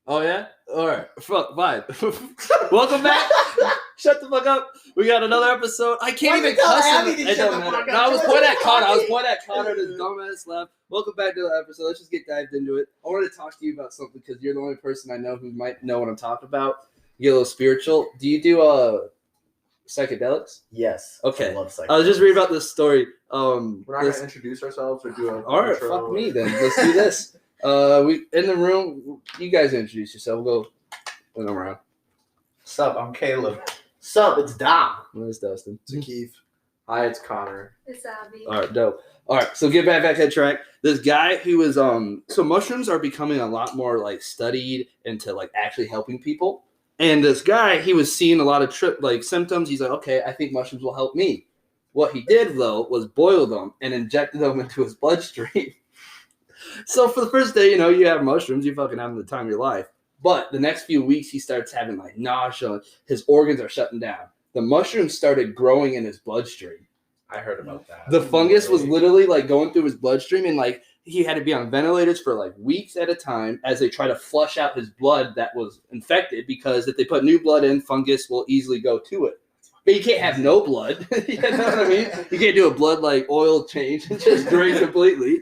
Oh yeah? Alright. Fuck, fine. Welcome back. Shut the fuck up. We got another episode. I can't even cuss Abby in to it. It shut don't the matter. fuck up. No, I was She pointing wasn't at Connor. I was talking. pointing at Connor, this dumbass laugh. Welcome back to the episode. Let's just get dived into it. I wanted to talk to you about something because you're the only person I know who might know what I'm talking about. You get a little spiritual. Do you do psychedelics? Yes. Okay. I love psychedelics. I was just reading about this story. We're not going to introduce ourselves or do a All right, intro fuck me then. Let's do this. We in the room. You guys introduce yourself. We'll go around. Sup, I'm Caleb. Sup, it's Dom. Where's Dustin? It's Keith. Hi, it's Connor. It's Abby. All right, dope. All right, so get back on track. This guy who was so mushrooms are becoming a lot more like studied into like actually helping people. And this guy, he was seeing a lot of symptoms. He's like, okay, I think mushrooms will help me. What he did though was boil them and injected them into his bloodstream. So for the first day, you have mushrooms, you fucking having the time of your life. But the next few weeks, he starts having like nausea. His organs are shutting down. The mushrooms started growing in his bloodstream. I heard about that. The fungus was literally like going through his bloodstream, and like he had to be on ventilators for like weeks at a time as they try to flush out his blood that was infected, because if they put new blood in, fungus will easily go to it. But you can't have no blood. You know what I mean? You can't do a blood like oil change and just drain completely.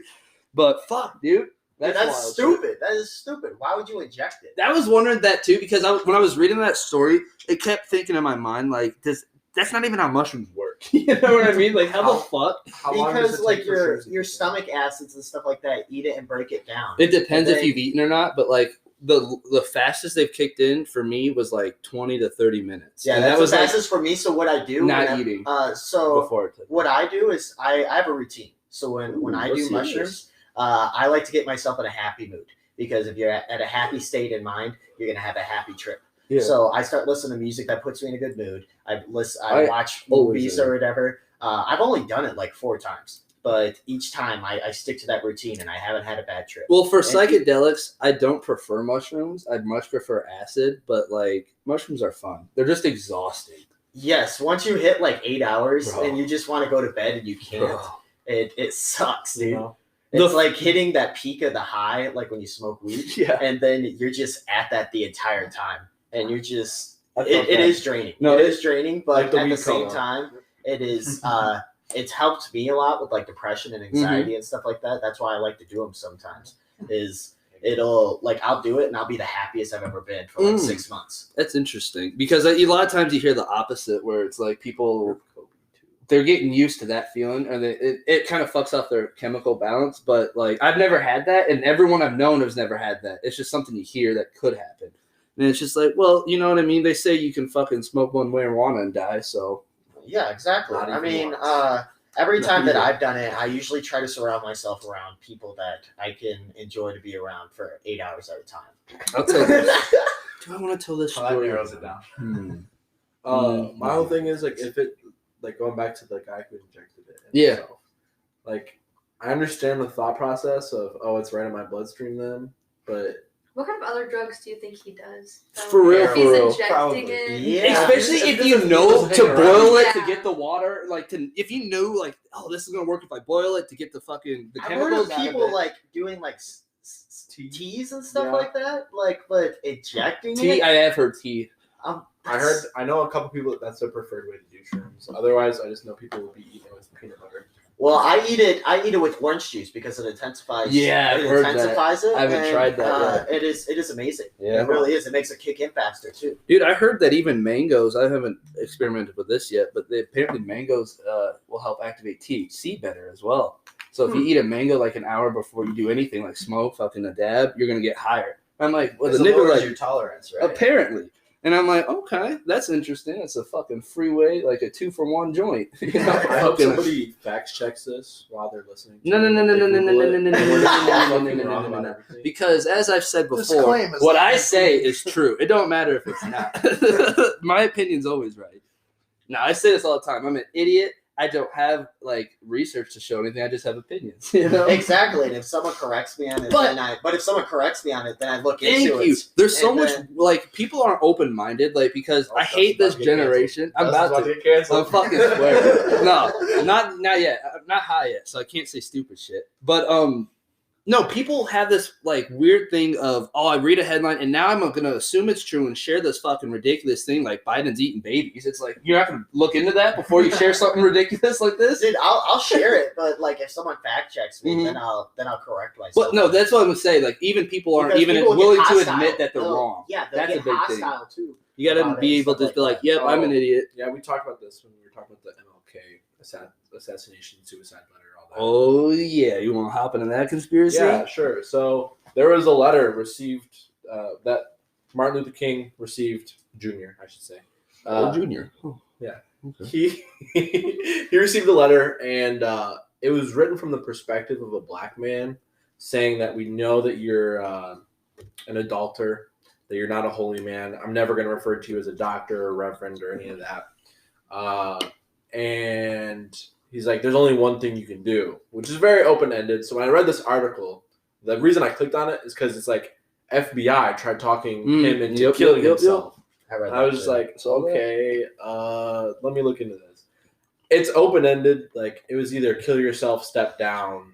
But fuck, dude. That's wild. stupid. That is stupid. Why would you inject it? I was wondering that too, because when I was reading that story, it kept thinking in my mind, like, that's not even how mushrooms work. You know what I mean? Like, how the fuck? Because like your stomach acids and stuff like that, eat it and break it down. It depends if you've eaten or not, but like the fastest they've kicked in for me was like 20 to 30 minutes. Yeah, and that was like, fastest for me. So what I do, eating. So before what I do is I have a routine. So when I do mushrooms, I like to get myself in a happy mood, because if you're at a happy state in mind, you're gonna have a happy trip. Yeah. So I start listening to music that puts me in a good mood. I watch movies or whatever. I've only done it like 4 times, but each time I stick to that routine, and I haven't had a bad trip. Well, for psychedelics, I don't prefer mushrooms. I'd much prefer acid, but like mushrooms are fun. They're just exhausting. Yes, once you hit like 8 hours and you just want to go to bed and you can't, it sucks, dude. It's like hitting that peak of the high, like when you smoke weed, and then you're just at that the entire time, and you're just it is draining. No, it is draining, but at the same time, it is. It's helped me a lot with like depression and anxiety and stuff like that. That's why I like to do them sometimes. I'll do it and I'll be the happiest I've ever been for like 6 months. That's interesting, because a lot of times you hear the opposite, where it's like people. They're getting used to that feeling, and it kind of fucks off their chemical balance. But like, I've never had that, and everyone I've known has never had that. It's just something you hear that could happen, and it's just like, well, you know what I mean? They say you can fucking smoke one marijuana and die, so yeah, exactly. I mean, every time that I've done it, I usually try to surround myself around people that I can enjoy to be around for 8 hours at a time. I'll tell this. Do I want to tell this story? That narrows it down. My whole thing is like, if it. Like, going back to the guy who injected it himself. Like, I understand the thought process of, it's right in my bloodstream then, but... What kind of other drugs do you think he does? For real. He's injecting it. Yeah. Especially if you know to boil it to get the water, if you know, like, this is going to work if I boil it to get the chemicals I've heard of people, like, doing, like, teas and stuff like that, but injecting it? I have heard tea. I know a couple people that's their preferred way to do shrooms. Otherwise, I just know people will be eating it with peanut butter. Well, I eat it with orange juice because it intensifies. Yeah, I've heard intensifies that. it. I haven't tried that yet. It is amazing. Yeah. It really is. It makes it kick in faster too. Dude, I heard that even mangoes. I haven't experimented with this yet, but apparently mangoes will help activate THC better as well. So if you eat a mango like an hour before you do anything, like smoke, fucking a dab, you're gonna get higher. I'm like, well, the nigga like your tolerance, right? Apparently. And I'm like, okay, that's interesting. It's a fucking freeway, like a 2-for-1 joint. I hope somebody fact checks this while they're listening. No. Because as I've said before, what I say is true. It don't matter if it's not. My opinion's always right. Now, I say this all the time. I'm an idiot. I don't have like research to show anything. I just have opinions. You know? Exactly. And if someone corrects me on it, then I look into it. There's so much like people aren't open minded, like because I hate this generation. I'm about to get canceled. I'm fucking swearing. No, not yet. I'm not high yet, so I can't say stupid shit. But No, people have this like weird thing of, I read a headline and now I'm going to assume it's true and share this fucking ridiculous thing like Biden's eating babies. It's like, you're not going to look into that before you share something ridiculous like this? Dude, I'll share it, but like if someone fact checks me, then I'll correct myself. But no, that's what I'm going to say. Like even people aren't even willing to admit that they're wrong. Yeah, that's a big thing. Too. You got to be able to be like, yep, I'm an idiot. Yeah, we talked about this when we were talking about the MLK assassination, suicide letter. Oh, yeah. You want to hop into that conspiracy? Yeah, sure. So there was a letter received that Martin Luther King received, Jr., I should say. Junior. Oh. Yeah. Okay. He received a letter, and it was written from the perspective of a black man saying that we know that you're an adulterer, that you're not a holy man. I'm never going to refer to you as a doctor or reverend or any of that. And he's like, there's only one thing you can do, which is very open-ended. So when I read this article, the reason I clicked on it is because it's like FBI tried talking him into killing himself. I was just like, okay, let me look into this. It's open-ended. Like, it was either kill yourself, step down,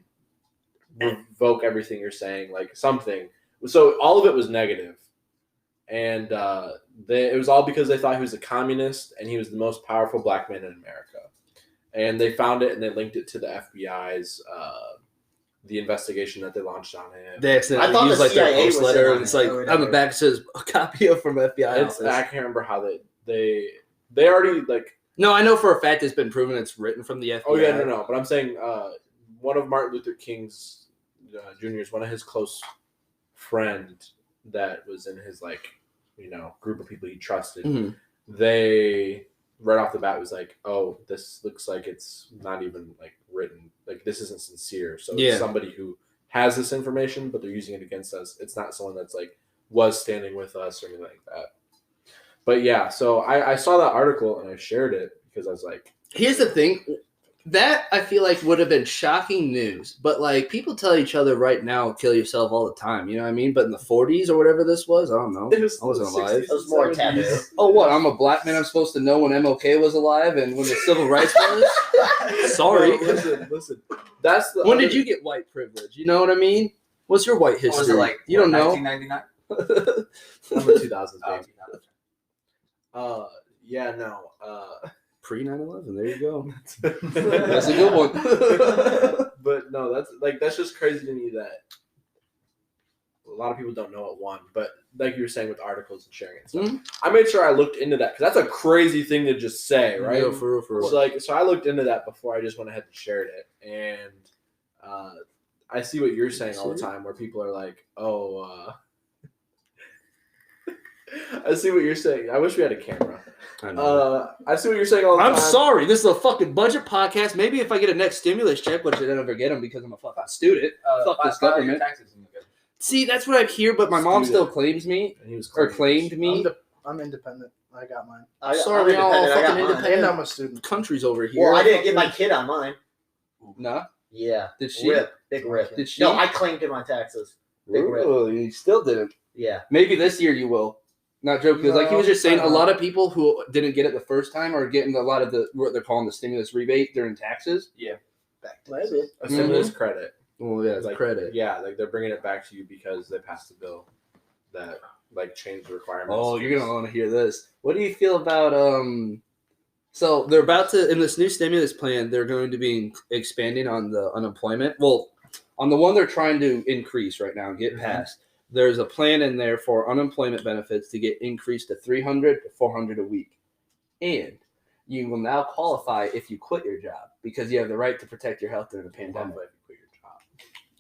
revoke everything you're saying, like something. So all of it was negative. And it was all because they thought he was a communist and he was the most powerful black man in America. And they found it and they linked it to the FBI's the investigation that they launched on him. They accidentally used like their post letter, and it's like on the back it says a copy of from FBI. I can't remember how they already like. No, I know for a fact it's been proven it's written from the FBI. Oh yeah, no. But I'm saying one of Martin Luther King's Jr.'s, one of his close friend that was in his group of people he trusted. They right off the bat was like, oh, this looks like it's not even like written, like this isn't sincere. So it's somebody who has this information, but they're using it against us. It's not someone that's like was standing with us or anything like that. But yeah, so I saw that article and I shared it because I was like, here's the thing. That I feel like would have been shocking news, but like people tell each other right now, kill yourself all the time. You know what I mean? But in the 40s or whatever this was, I don't know. I wasn't alive. It was more taboo. Oh, what? I'm a black man. I'm supposed to know when MLK was alive and when the civil rights was. Sorry. No, listen. That's the when did you get white privilege? You know what I mean? What's your white history? Was it like you don't know? 1999? I'm a 2000s baby. Yeah, no. Pre 9/11. There you go. That's a good one. But no, that's just crazy to me that a lot of people don't know it. One, but like you were saying with articles and sharing it, stuff, I made sure I looked into that because that's a crazy thing to just say, right? Yeah, for real. So I looked into that before I just went ahead and shared it, and I see what you're saying all the time, where people are like, "Oh." I see what you're saying. I wish we had a camera. I know. I see what you're saying all the time. I'm sorry. This is a fucking budget podcast. Maybe if I get a next stimulus check, which I never get them because I'm a fucking student. Fuck this government. See, that's what I hear, but my mom still claims me. Claimed me. I'm independent. I got mine. Sorry, we all fucking independent. And I'm a student. Countries over here. Well, I didn't get my kid on mine. Nah. Yeah. Did she? Big rip. Did she? No, I claimed it on taxes. Big rip. You still didn't. Yeah. Maybe this year you will. Not joking, because like he was just saying, a lot of people who didn't get it the first time are getting a lot of what they're calling the stimulus rebate during taxes. Yeah, a stimulus credit. Well, yeah, it's credit. Yeah, like they're bringing it back to you because they passed a bill that like changed the requirements. Oh, you're gonna want to hear this. What do you feel about So they're about to in this new stimulus plan. They're going to be expanding on the unemployment. Well, on the one they're trying to increase right now and get passed. There's a plan in there for unemployment benefits to get increased to $300 to $400 a week. And you will now qualify if you quit your job because you have the right to protect your health during the pandemic. If you quit your job.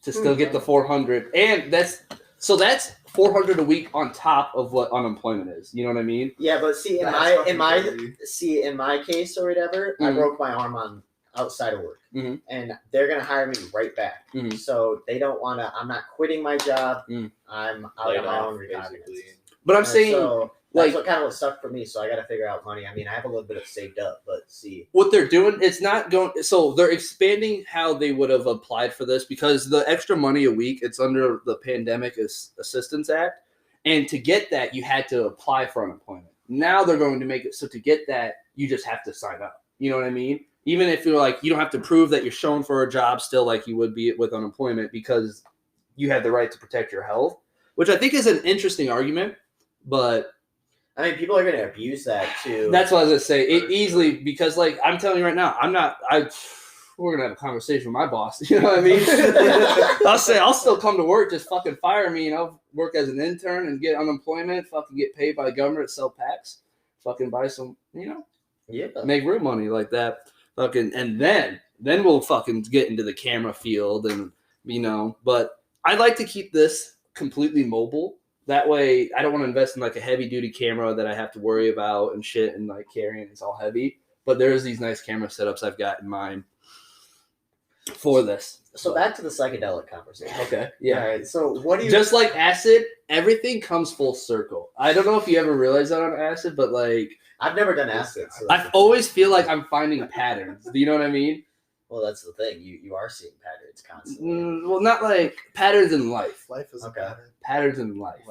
To still get the $400. And that's $400 a week on top of what unemployment is. You know what I mean? Yeah, but see in my case or whatever, I broke my arm on outside of work. And they're going to hire me right back. So they don't want to, I'm not quitting my job. I'm out of my own retirement. But I'm saying, so that's what sucked for me. So I got to figure out money. I mean, I have a little bit of saved up, but see. What they're doing, it's not going, so they're expanding how they would have applied for this because the extra money a week, it's under the Pandemic Assistance Act. And to get that, you had to apply for unemployment. Now they're going to make it so to get that, you just have to sign up. You know what I mean? Even if you're like, you don't have to prove that you're shown for a job still like you would be with unemployment because you have the right to protect your health, which I think is an interesting argument, but I mean, people are going to abuse that too. That's what I was going to say. Easily, because like I'm telling you right now, we're going to have a conversation with my boss. You know what I mean? I'll still come to work, just fucking fire me, work as an intern and get unemployment, fucking get paid by the government, sell packs, fucking buy some, make real money like that. Fucking, and then we'll fucking get into the camera field and, but I like to keep this completely mobile. That way I don't want to invest in like a heavy duty camera that I have to worry about and shit and like carrying. It's all heavy, but there's these nice camera setups I've got in mind for this. So back to the psychedelic conversation. Okay. Yeah. All right. So what do you just like acid, everything comes full circle. I don't know if you ever realize that on acid, but like I've never done acid. So I always feel like I'm finding patterns. Do you know what I mean? Well, that's the thing. You are seeing patterns constantly. Well, not like patterns in life. Life is a pattern. Patterns in life.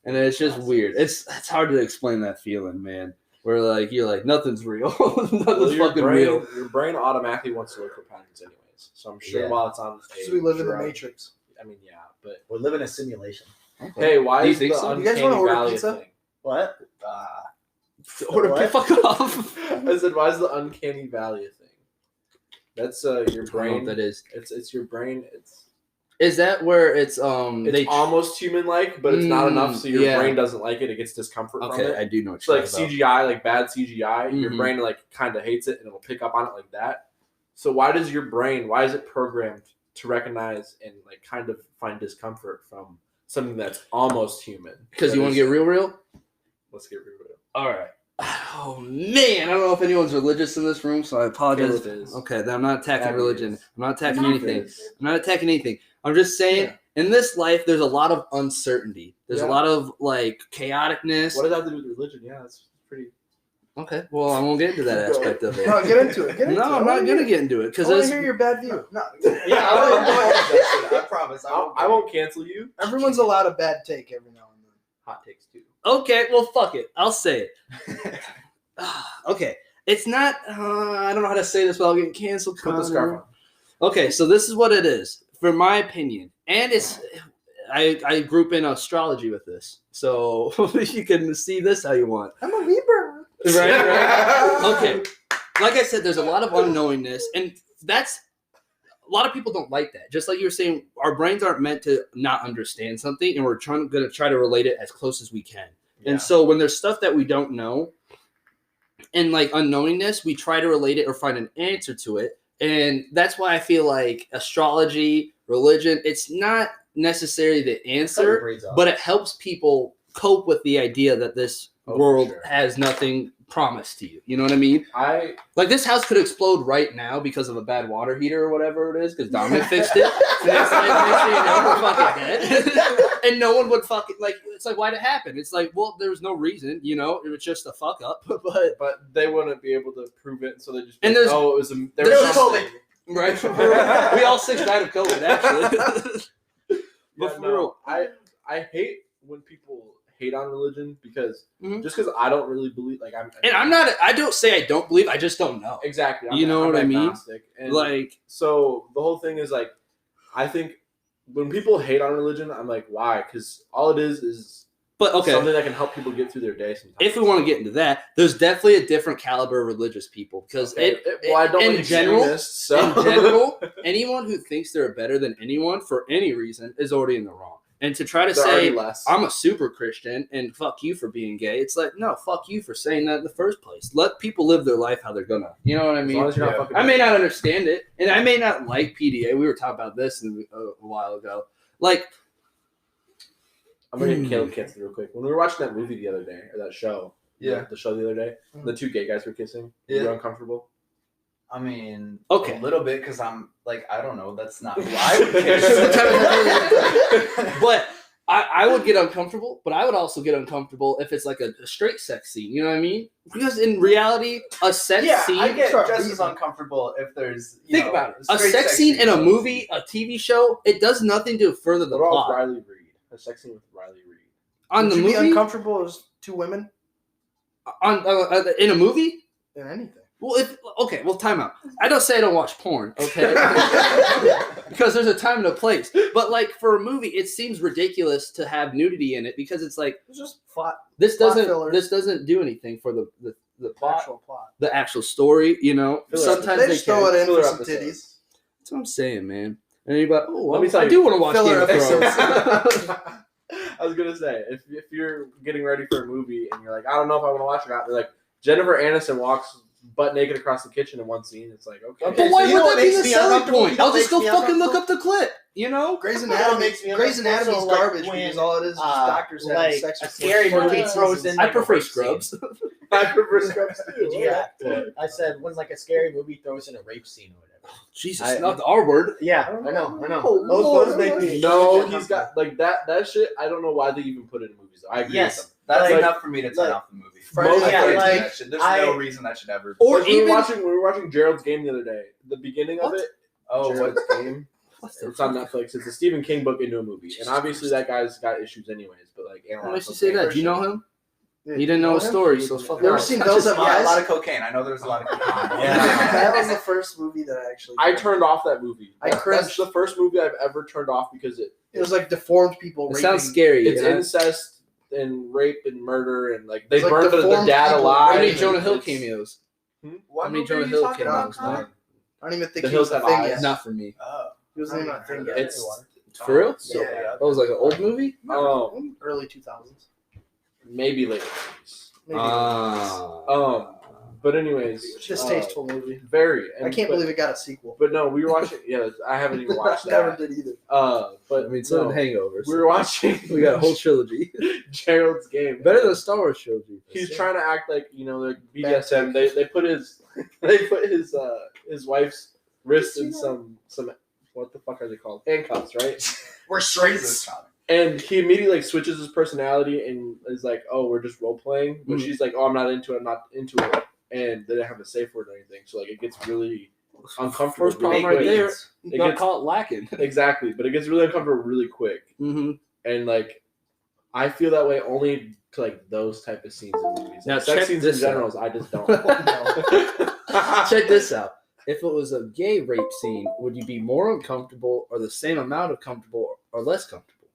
And it's just weird. It's hard to explain that feeling, man. Where like you're like nothing's real. Nothing's fucking real. Your brain automatically wants to look for patterns anyways. So I'm sure while it's on so we live in the Matrix. I mean, yeah, but we live in a simulation. Okay. Hey, why is the so? You guys want to order valley pizza? thing? What? Order fuck off. I said, why is the uncanny valley a thing? That's your brain. I don't know what that is. It's your brain. Is that where it's almost human-like, but it's not enough, so your brain doesn't like it. It gets discomfort from it. Okay, I do know what it's you're like CGI, like bad CGI. Your brain like kind of hates it, and it'll pick up on it like that. So why is it programmed to recognize and like kind of find discomfort from something that's almost human? Because you want to get real? Let's get real. All right. Oh man, I don't know if anyone's religious in this room, so I apologize. Okay, then I'm not attacking religion. I'm not attacking anything. I'm just saying, in this life, there's a lot of uncertainty. There's a lot of like chaoticness. What does that have to do with religion? Yeah, that's pretty. Okay, well, I won't get into that aspect of it. No, get into it. I'm not gonna get into it because I want to hear your bad view. No. Yeah, I promise. I won't cancel you. Everyone's allowed a bad take every now and then. Hot takes too. Okay, well, fuck it. I'll say it. Okay, it's not. I don't know how to say this without getting canceled. Put the scarf on. Okay, so this is what it is, for my opinion, and it's. I group in astrology with this, so you can see this how you want. I'm a Libra. Right. Okay. Like I said, there's a lot of unknowingness, and that's a lot of people don't like that. Just like you were saying, our brains aren't meant to not understand something, and we're going to try to relate it as close as we can. Yeah. And so when there's stuff that we don't know, and like unknowingness, we try to relate it or find an answer to it, and that's why I feel like astrology, religion, it's not necessarily the answer, but it helps people cope with the idea that this world has nothing promised to you. You know what I mean? Like this house could explode right now because of a bad water heater or whatever it is, because Dominic fixed it. Next thing you know, we're fucking dead. And no one would fucking like. It's like, why'd it happen? It's like, well, there was no reason. It was just a fuck up. But they wouldn't be able to prove it, so they just. And there's it was COVID, right? We all 6 died of COVID, actually. But for real, I hate when people hate on religion because just because I don't really believe, like I don't say I don't believe, I just don't know. Exactly. You know what I mean? And like, so the whole thing is like, I think when people hate on religion, I'm like, why? Because all it is something that can help people get through their day sometimes. If we want to get into that, there's definitely a different caliber of religious people because I don't in general, anyone who thinks they're better than anyone for any reason is already in the wrong. And to try to say I'm a super Christian and fuck you for being gay, it's like, no, fuck you for saying that in the first place. Let people live their life how they're gonna. You know what I mean? I may not understand it, and I may not like PDA. We were talking about this a while ago. Like, I'm gonna get Caleb canceled real quick. When we were watching that movie the other day, or that show, the show the other day, the two gay guys were kissing. Yeah. Were you uncomfortable? I mean, okay, a little bit because I'm like, I don't know, that's not who I would kiss. But I would get uncomfortable, but I would also get uncomfortable if it's like a straight sex scene. You know what I mean? Because in reality, a sex scene. I get just as uncomfortable if there's. Think about it. A sex scene in a movie, a TV show, it does nothing to further the plot. Riley Reid. A sex scene with Riley Reid. On would the you movie, be uncomfortable as two women? In a movie? In anything. Well, time out. I don't say I don't watch porn, okay? Because there's a time and a place. But like for a movie, it seems ridiculous to have nudity in it because it's like It's just plot. this plot doesn't fillers. do anything for the plot, Actual plot. the actual story. You know, Filler sometimes They they just throw can. it in for Filler some episodes. titties. That's what I'm saying, man. And you're like, oh, Let me tell I you. do want to watch Filler Game of episodes. Thrones. I was gonna say if you're getting ready for a movie and you're like, I don't know if I want to watch it or not, they're like Jennifer Aniston walks butt naked across the kitchen in one scene. It's like okay. Okay. But why so you would know what that be makes the me selling uncomfortable? point? You know I'll what just go makes me fucking look uncomfortable? up the clip. You know, Grey's You know what Anatomy. makes me Grey's uncomfortable? Anatomy's So, like, garbage when, because all it is doctors having like sex. a with scary for movie 8 throws seasons. in. I like, a prefer rape Scrubs. scene. I prefer Scrubs too. Yeah. I said when like a scary movie throws in a rape scene or whatever. Jesus, not the R word. Yeah, I know. Oh, Those make me. No, he's got like that shit. I don't know why they even put it in movies. I agree Yes. with them. That's Like- enough for me to turn like- off the movie. Most Yeah, kids- like, That shit. There's I- no reason that should ever. Or Like, we even were watching Gerald's Game the other day. The beginning of What? it. Oh, what? Gerald's Game. It's on Netflix. It's a Stephen King book into a movie, and obviously that guy's got issues anyways. But like, What makes you say that? Do you know him? You didn't know his him? story, so fuck. You ever off. seen Those Up Yeah, a Guys? lot of cocaine. I know there's a lot of cocaine. That was the first movie that I actually. I turned off that movie. I That's cringed. the first movie I've ever turned off because It was like deformed people. It raping. sounds scary. it's and I- incest and rape and murder and like they It's like burned the deformed dad people alive. How many raping. Jonah Hill It's- cameos? What How many movie Jonah are you Hill talking about, cameos? Connor? I don't even think The he was Hills a Have thing Eyes. yet. Not for me. Oh, He wasn't even a thing yet. It's For real? so Yeah. bad. That was like an old movie. Early 2000s. Maybe later. Maybe. But anyways, Distasteful movie. very. I can't believe it got a sequel. But no, we were watching. Yeah, I haven't even watched Never that. did either. But I mean, so no, did Hangovers. we were watching. We got a whole trilogy. Gerald's Game. Better than a Star Wars trilogy. He's trying to act like like BDSM. They put his wife's wrist in some what the fuck are they called, handcuffs, right? We're Jesus, Connor. And he immediately like switches his personality and is like, oh, we're just role playing. But she's like, oh, I'm not into it. I'm not into it. And they didn't have a safe word or anything. So like it gets really uncomfortable. First problem really right quick. there. It You got gets- caught lacking. Exactly, but it gets really uncomfortable really quick. Mm-hmm. And like, I feel that way only to like those type of scenes in movies. Now, Like, sex check scenes in this general, I just don't. Check this out. If it was a gay rape scene, would you be more uncomfortable or the same amount of comfortable or less comfortable?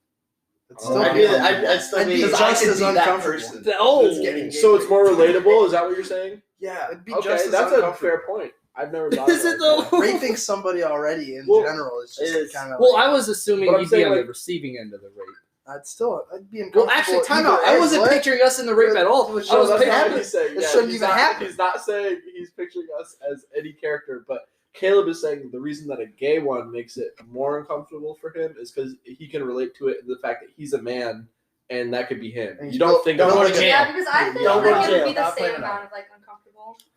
Oh, I'd still I'd be be Because just I could as be that uncomfortable. person. Oh, getting gay So it's rape. more relatable. Is that what you're saying? Yeah, it'd be Okay, just as that's a uncomfortable. fair point. I've never thought Is of it that. though? Raping somebody already in Well, general is it is. just kind of. Well, I was assuming But I'm you'd be saying, on the like- receiving end of the rape. I'd be uncomfortable. Well, actually, time out. either I end. wasn't What? picturing us in the rape at all. I was Oh, that's picturing. not what he's saying. It Yeah, shouldn't he's even not- happen. He's not saying he's picturing us as any character, but Caleb is saying the reason that a gay one makes it more uncomfortable for him is because he can relate to it in the fact that he's a man and that could be him. And You don't think don't of go it. to jail. Yeah, because I feel Don't go to like it would jail. be the Not same playing it amount of like uncomfortable.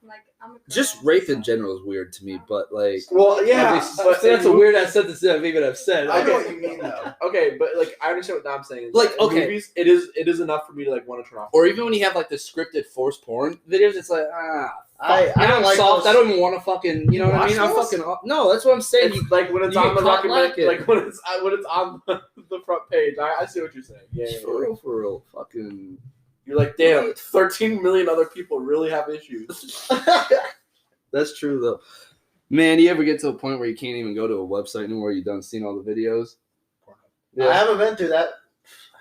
Like I'm a Just girl, rape so- in general is weird to me, but like. Well, yeah, but that's a weird ass sentence that I've even have said. I know Okay. what you mean though. Okay, but like I understand what Dom's saying. Like, in okay. movies, it is enough for me to like want to turn off. Or even when you have like the scripted forced porn videos, it's like I don't I'm like soft. those. I don't even want to fucking. You know what I Watch mean? I'm those? fucking. No, that's what I'm saying. It's like when it's you on get the caught recommend, lacking. like when it's on the front page. I see what you're saying. Yeah. For real, fucking. You're like, damn, 13 million other people really have issues. That's true though. Man, you ever get to a point where you can't even go to a website anymore? You done seen all the videos? I haven't been through that.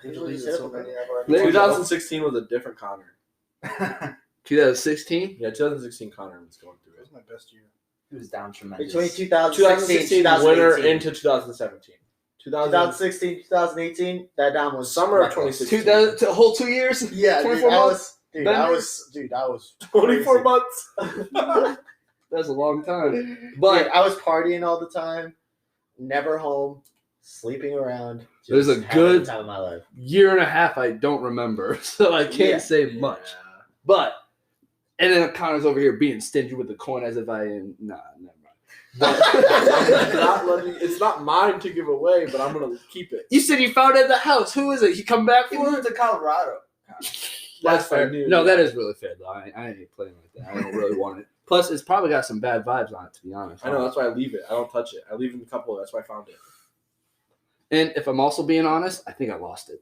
I Usually believe sit it's up so and- many I've already- 2016 was a different Connor. 2016. Yeah, 2016 Connor was going through That was it. my best year. He was down tremendous. Between 2016 winter 2018. into 2017. 2016, 2018, that down was Summer of reckless. 2016. A whole 2 years. Yeah, 24 dude, months. That Bender? was 24 crazy. months. That's a long time. But But I was partying all the time, never home, sleeping around. There's just a having good- the time of my life. year and a half, I don't remember, so I can't Yeah. say much. But and then Connor's over here being stingy with the coin as if I am. Nah, never mind. It's not mine to give away, but I'm gonna keep it. You said you found it at the house. Who is it? You come back He for moved it? to Colorado. That's fair. news. No, that is really fair though. I ain't playing like that. I don't really want it. Plus, it's probably got some bad vibes on it, to be honest. I know, that's why I leave it. I don't touch it. I leave it in the couple. That's why I found it. And if I'm also being honest, I think I lost it.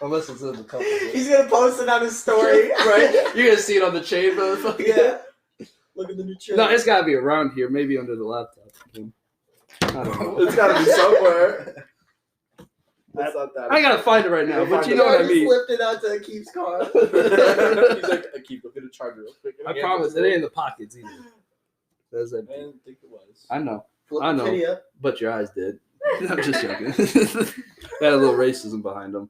Unless it's in the couple. He's gonna post it on his story, right? You're gonna see it on the chain, motherfucker. Yeah. Look at the new chair. No, it's gotta be around here, maybe under the laptop. I don't know. It's gotta be somewhere. That's not that. I gotta find it right now, but you know I what I just mean. flipped it out to Keith's car. He's like, Keep looking at charger real quick. I promise, it ain't in the pockets either. That's I it. didn't think it was. I know, Flip I the know. kitty up. but your eyes did. I'm just joking. Got a little racism behind them.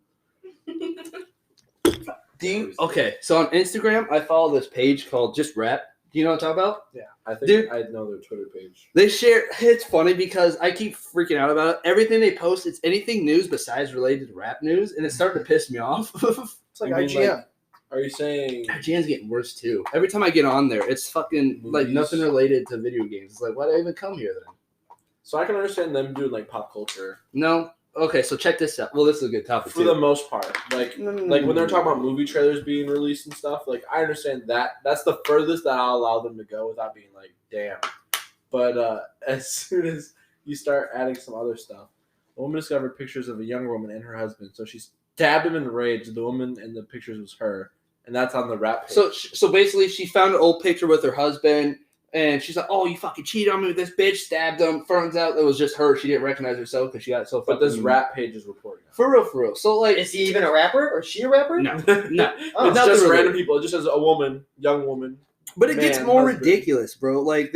Okay, so on Instagram, I follow this page called Just Rap. Do you know what I'm talking about? Yeah, I think Dude. I know their Twitter page. They share. It's funny because I keep freaking out about it. Everything they post, it's anything news besides related to rap news, and it's starting to piss me off. It's like You mean, IGN. Are you saying IGN's getting worse too. Every time I get on there, it's fucking like Movies? nothing related to video games. It's like, why did I even come here then? so? I can understand them doing like pop culture No. Okay, so check this out. Well, this is a good topic for too. the most part. Like when they're talking about movie trailers being released and stuff, like I understand that. That's the furthest that I'll allow them to go without being like, damn. But as soon as you start adding some other stuff, a woman discovered pictures of a young woman and her husband. So she stabbed him in rage. The woman in the pictures was her, and that's on the rap page. So basically, she found an old picture with her husband, and she's like, "Oh, you fucking cheated on me with this bitch." Stabbed him. Turns out it was just her. She didn't recognize herself because she got so. But this fucking- rap page is reporting it. for real. So like, Is he even a rapper? Or is she a rapper? no. It's Oh, Nothing just related. random people. It just says a woman, young woman. But it gets Man, more husband. ridiculous, bro. Like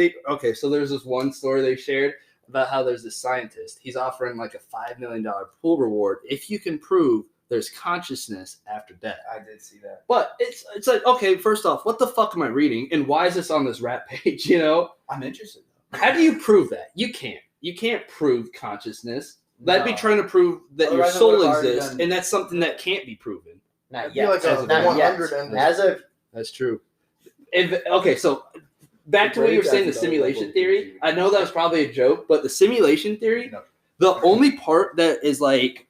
so there's this one story they shared about how there's this scientist. He's offering like a $5 million pool reward if you can prove there's consciousness after death. I did see that. But it's like, okay, first off, what the fuck am I reading? And why is this on this rap page, you know? I'm interested though. How do you prove that? You can't. You can't prove consciousness. That'd be No. trying to prove that your Otherwise, I soul would've already exists, done- and that's something that can't be proven. Not It'd yet. be like As a of Not 100 yet. ending. As of That's true. Okay, so back to what you were saying, the simulation theory. I know that was probably a joke, but the simulation theory, No. the only part that is like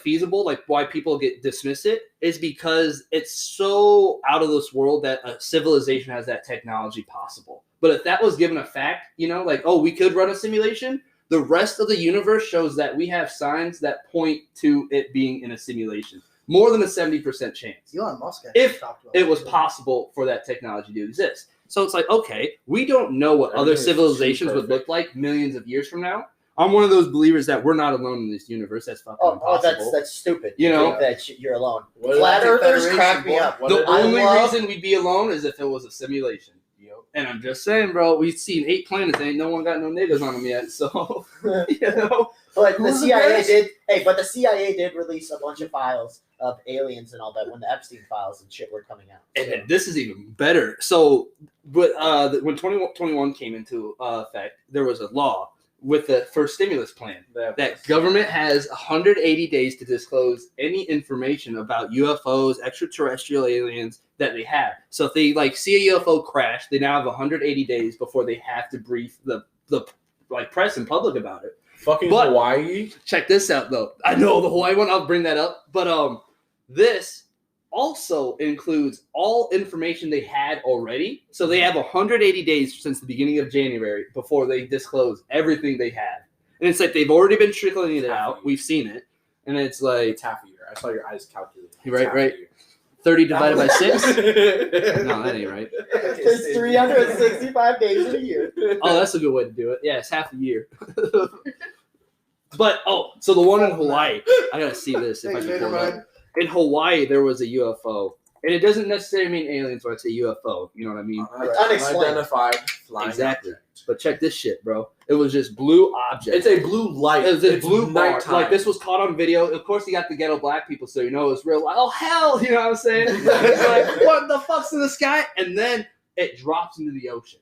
feasible, like why people dismiss it, is because it's so out of this world that a civilization has that technology possible. But if that was given a fact, you know, like, oh, we could run a simulation, the rest of the universe shows that we have signs that point to it being in a simulation. More than a 70% chance. Elon Musk actually If talked about it was that. possible for that technology to exist. So it's like, okay, we don't know what other Everything is civilizations too would look like millions of years from now. I'm one of those believers that we're not alone in this universe. That's fucking oh, impossible. that's stupid. You know? Think that you're alone. What is Flat that earthers Federation, crack me boy? up. What the is- I only love- reason we'd be alone is if it was a simulation. And I'm just saying, bro, we've seen 8 planets. Ain't no one got no niggas on them yet. So, you know. But the Who's the CIA best? did. Hey, but the CIA did release a bunch of files of aliens and all that when the Epstein files and shit were coming out. And then this is even better. So, but when 2021 came into effect, there was a law with the first stimulus plan that government has 180 days to disclose any information about UFOs, extraterrestrial aliens that they have. So if they like see a UFO crash, they now have 180 days before they have to brief the like press and public about it. Fucking But- Hawaii. Check this out though. I know the Hawaii one, I'll bring that up. But this also includes all information they had already. So they have 180 days since the beginning of January before they disclose everything they had. And it's like they've already been trickling it out. We've seen it. And it's like It's half a year. I saw your eyes calculating. Right, It's half a right. year. 30 divided by 6. No, that ain't right. There's 365 days in a year. Oh, that's a good way to do it. Yeah, it's half a year. But, so the one in Hawaii, I got to see this if I Thanks, can pull it up. Vanderbilt. In Hawaii, there was a UFO. And it doesn't necessarily mean aliens when I say UFO. You know what I mean? Unexplained. Unidentified flying Exactly. object. But check this shit, bro. It was just blue object. It's a blue light. It was a It's blue bar. nighttime. Like, this was caught on video. Of course, you got the ghetto black people, so you know it's real. Like, oh, hell! You know what I'm saying? It's like, what the fuck's in the sky? And then it drops into the ocean.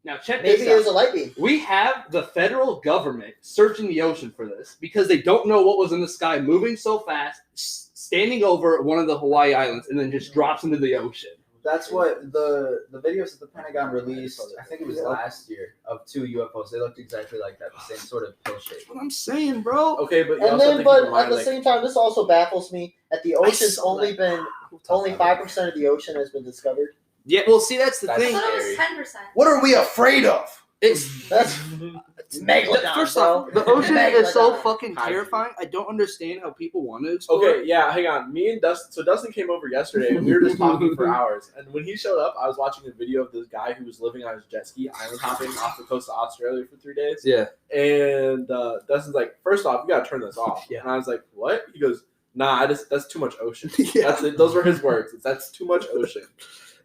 Now, check Maybe this it was out. a light beam. We have the federal government searching the ocean for this because they don't know what was in the sky moving so fast, standing over one of the Hawaii Islands, and then just drops into the ocean. That's what the videos that the Pentagon released, I think it was last year, of 2 UFOs. They looked exactly like that, the same sort of pill shape. That's what I'm saying, bro. Okay, but you And also then, think but in mind, at the like, same time, this also baffles me that the ocean's saw only that. only 5% of the ocean has been discovered. Yeah, well, see, that's the That's I thing. thought it was Scary. 10%. What are we afraid of? It's Megalodon, first bro. off, the ocean is so Megalodon. fucking terrifying. I don't understand how people want to explore. Okay, yeah, hang on. Me and Dustin. So Dustin came over yesterday, and we were just talking for hours. And when he showed up, I was watching a video of this guy who was living on his jet ski, island hopping off the coast of Australia for 3 days. Yeah. And Dustin's like, first off, you gotta turn this off. Yeah. And I was like, what? He goes, nah, that's too much ocean. Yeah. That's it. Those were his words. That's too much ocean.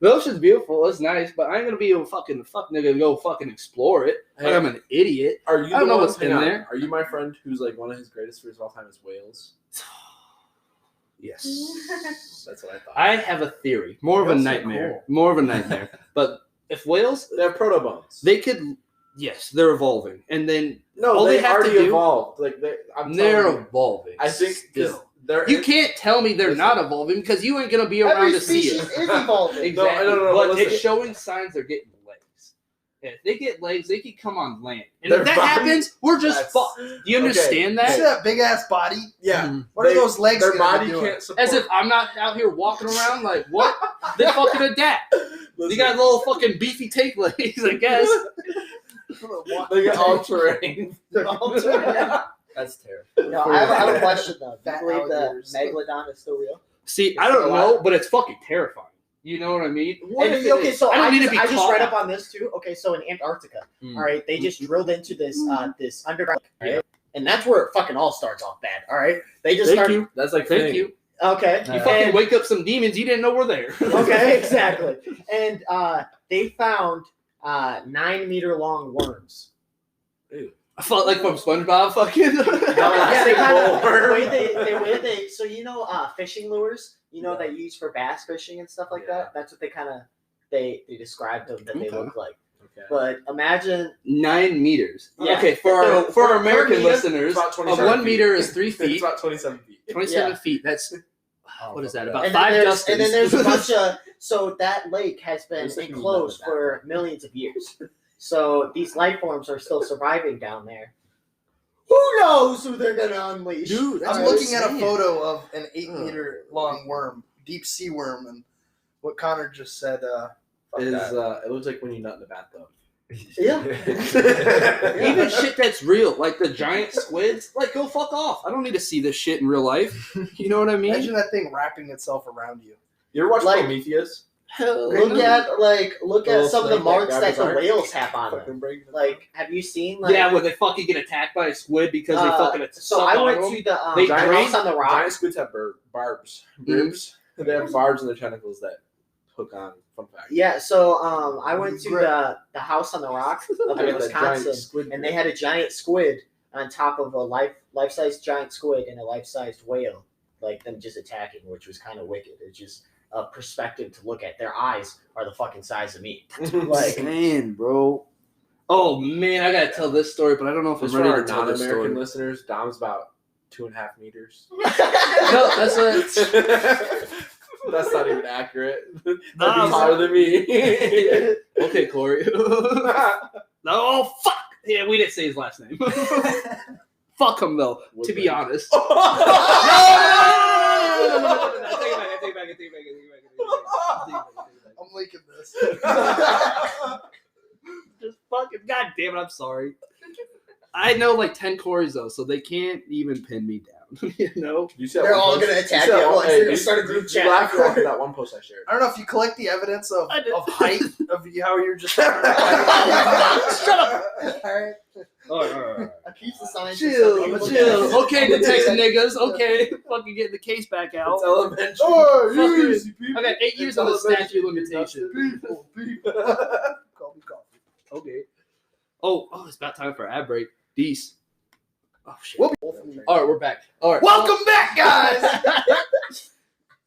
The ocean's beautiful. It's nice, but I ain't gonna be a fucking fuck nigga to go fucking explore it. Hey, Like I'm an idiot. Are you? I don't the know one- what's in hang on. there. Are you my friend who's like one of his greatest fears of all time is whales? Yes. That's what I thought. I have a theory. More of a Whales are nightmare. cool. More of a nightmare. But if whales, They have protobones. they could. Yes, they're evolving, and then No, all they they have to already do- evolved. Like they're telling you. evolving. I think 'cause still. they're. You can't tell me they're Listen. not evolving because you ain't gonna be around Every to see species it. is evolving. Exactly. No, but listen. it's showing signs they're getting legs. And if they get legs, they can come on land. And Their if that body- happens, we're just That's- fucked. Do you understand You see that? that big ass body? Yeah. What are those legs Their gonna body be doing? can't support. As if I'm not out here walking around like, what? They fucking adapt. Listen, You got little fucking beefy take legs, I guess. they get all terrain. That's terrible. No, I have a question though. Do you Fat believe that alligators. Megalodon is still real? See, I don't know, but it's fucking terrifying. You know what I mean? What And, if it okay, is? so I don't need to be I just caught read out. up on this too. Okay, so in Antarctica, Mm. all right, they just drilled into this this underground, right? And that's where it fucking all starts off bad. All right, they just Thank start. you. That's like Thank Thing. you. Okay, You and- fucking wake up some demons you didn't know were there. okay, exactly. And they found 9-meter long worms. I felt like from SpongeBob fucking. Yeah, they kind of Worm. the way they so fishing lures, that you use for bass fishing and stuff like that. That's what they kind of they described them that they Okay. look like. Okay. But imagine 9 meters. Yeah. Okay, for our Per American meter, listeners, about of 27 1 feet. meter is 3 It's feet. about 27 feet. 27 Yeah. feet. That's what is that? About and 5 then Dustins. there's a bunch of so that lake has been There's like enclosed 11 for millions of years. So these life forms are still surviving down there. Who knows who they're gonna unleash? Dude, that's I'm what looking I'm at a saying. photo of an 8-meter long worm, deep sea worm, and what Connor just said. Is it looks like when you nut in the bathtub. Yeah. Even shit that's real, like the giant squids, like go fuck off. I don't need to see this shit in real life. You know what I mean? Imagine that thing wrapping itself around you. You ever watch Like- Prometheus? Hell Look no. at Little some of the snake marks that that the grabs whales have on them. Fucking break the- Like, have you seen? Like, Yeah, when they fucking get attacked by a squid because they fucking so suck I on went them. to the They the drain- house on the rock. Giant squids have barbs. Ribs. And they have barbs in their tentacles that hook on. Fun fact. Yeah, so I went to Grip. the house on the rock I up got in that giant Wisconsin, squid and they had a giant squid on top of a life-size giant squid and a life-sized whale, like them just attacking, which was kind of wicked. It's just a perspective to look at. Their eyes are the fucking size of me. Like, Man, bro. Oh man, I gotta tell this story, but I don't know if Just I'm for ready our to tell this non-American story. listeners, Dom's about 2.5 meters. No, that's a. That's not even accurate. He's Nah, taller than me. Okay, Corey. Oh fuck! Yeah, we didn't say his last name. Fuck him though. To be honest. No! I take it back. I'm leaking this. Just fucking goddamn it! I'm sorry. I know like 10 Corys though, so they can't even pin me down. You know. You see that They're one all post? gonna attack see that you at one- once. hey, They're gonna you- start a group you chat. laughed after that one post I shared. I don't know if you collect the evidence of I did. height of how you're just. Shut up. All right. All right. I keep the signs. Chill. Okay, detective niggas. Okay, fucking getting the case back out. It's elementary. Oh, Fucking- easy, people. I got 8 years It's on the elementary, statute of limitation. People. Call me coffee. Okay. Oh, it's about time for ad break. Dees. Oh shit. Whoop. All right, we're back. All right. Welcome back, guys.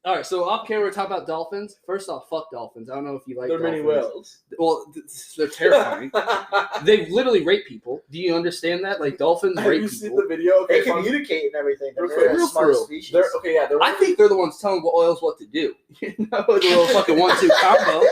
All right, so off camera, we're talking about dolphins. First off, fuck dolphins. I don't know if you like There are many dolphins. whales. Well, they're terrifying. They literally rape people. Do you understand that? Like dolphins Have rape you seen people. the video? They Okay, fun- communicate and everything. They're Real very quick, smart real for real. species. They're okay. Yeah, they're. I think they're the ones telling whales what to do. You know, the little fucking 1-2 combo.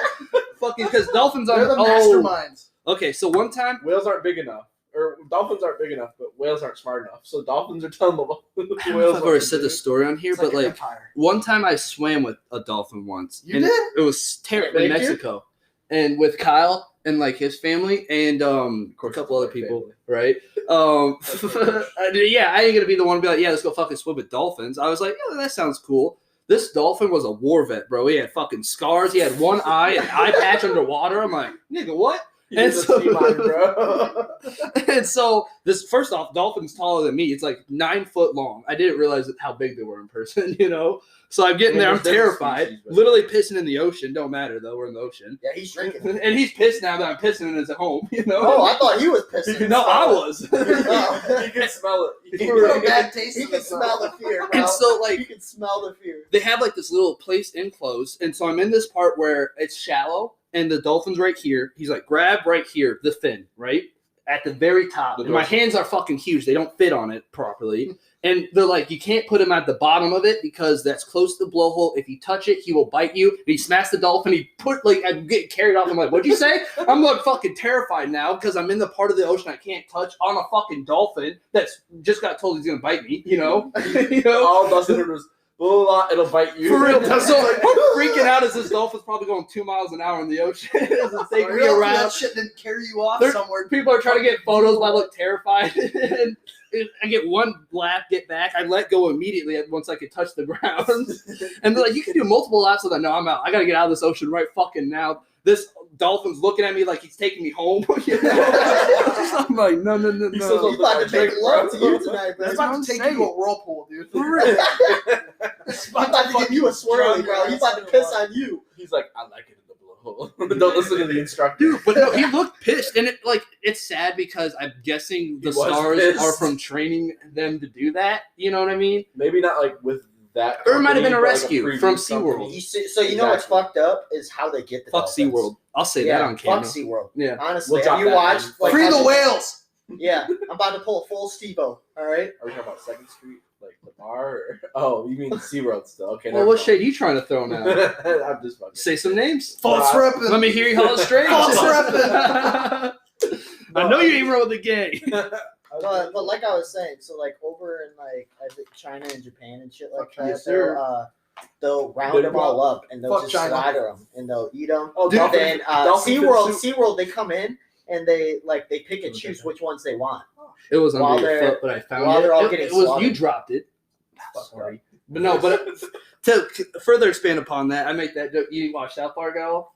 Fucking because dolphins They're are the masterminds. Okay, so one time. whales aren't big enough, or dolphins aren't big enough, but whales aren't smart enough. So dolphins are telling the I don't know whales. if I've what already to said do. the story on here, It's but like an like empire. one time I swam with a dolphin once. You and did? It was terrible It in raped you? Mexico. And with Kyle, and like his family and a couple other people, right? Yeah, I ain't gonna be the one to be like, yeah, let's go fucking swim with dolphins. I was like, yeah, that sounds cool. This dolphin was a war vet, bro. He had fucking scars. He had one eye, an eye patch underwater. I'm like, nigga, what? And so this, first off, dolphin's taller than me. It's like 9 foot long. I didn't realize how big they were in person, you know? So I'm getting there. I'm terrified. Literally pissing in the ocean. Don't matter, though. We're in the ocean. Yeah, he's drinking. And he's pissed now that I'm pissing in his home, you know? Oh, I thought he was pissing. No, I was. He can smell it. He put a bad taste He in can his smell mouth. the fear, bro. And so, like, you can smell the fear. They have, like, this little place enclosed. And so I'm in this part where it's shallow. And the dolphin's right here. He's like, grab right here, the fin, right? At the very top. And my hands are fucking huge. They don't fit on it properly. And they're like, you can't put him at the bottom of it because that's close to the blowhole. If you touch it, he will bite you. And he smashed the dolphin. He put, like, I'm getting carried off. I'm like, what'd you say? I'm, like, fucking terrified now because I'm in the part of the ocean I can't touch on a fucking dolphin that's just got told he's going to bite me, you know? You know? All Dustin was, it'll bite you. For real. So I'm freaking out as this dolphin's probably going 2 miles an hour in the ocean. It's taking me around. That shit didn't carry you off somewhere. People are trying to get photos, but I look terrified. And I get one laugh, get back. I let go immediately once I could touch the ground. And they're like, you can do multiple laps. I'm like, no, I'm out. I got to get out of this ocean right fucking now. This dolphin's looking at me like he's taking me home. You know? I'm like, no. He's about to make love to you tonight, man. He's about to take you to a whirlpool, dude. For real. He's about to give you a swirly, bro. He's about to piss on you. He's like, I like it in the blowhole. Don't listen to the instructor. Dude, but no, he looked pissed. And it's sad because I'm guessing the stars are from training them to do that. You know what I mean? Maybe not like with that. Or it might have been a rescue like from SeaWorld. So you know what's fucked up is how they get the Fuck dolphins. SeaWorld. I'll say that on camera. Fuck SeaWorld. Yeah. Honestly, We'll have you watched? Like, Free the whales. Yeah, I'm about to pull a full Steve-O. All right. Are we talking about 2nd Street, like the bar? Or... Oh, you mean SeaWorld still? Okay. Well, what shade are you trying to throw now? I'm just fucking. Say some names. False repping. Let me hear you call it straight. False repping. I know you ain't roll the gay. But like I was saying, so like over in like I think China and Japan and shit like that, yes, sir. they'll round them all up and they'll just slaughter them and they'll eat them. Oh, and then SeaWorld, they come in and they pick and choose which ones they want. It was under your foot, but I found while it. They're all getting it was slaughtered. you dropped it. Sorry, but no. But to further expand upon that, I make that joke. You watch South Park at all?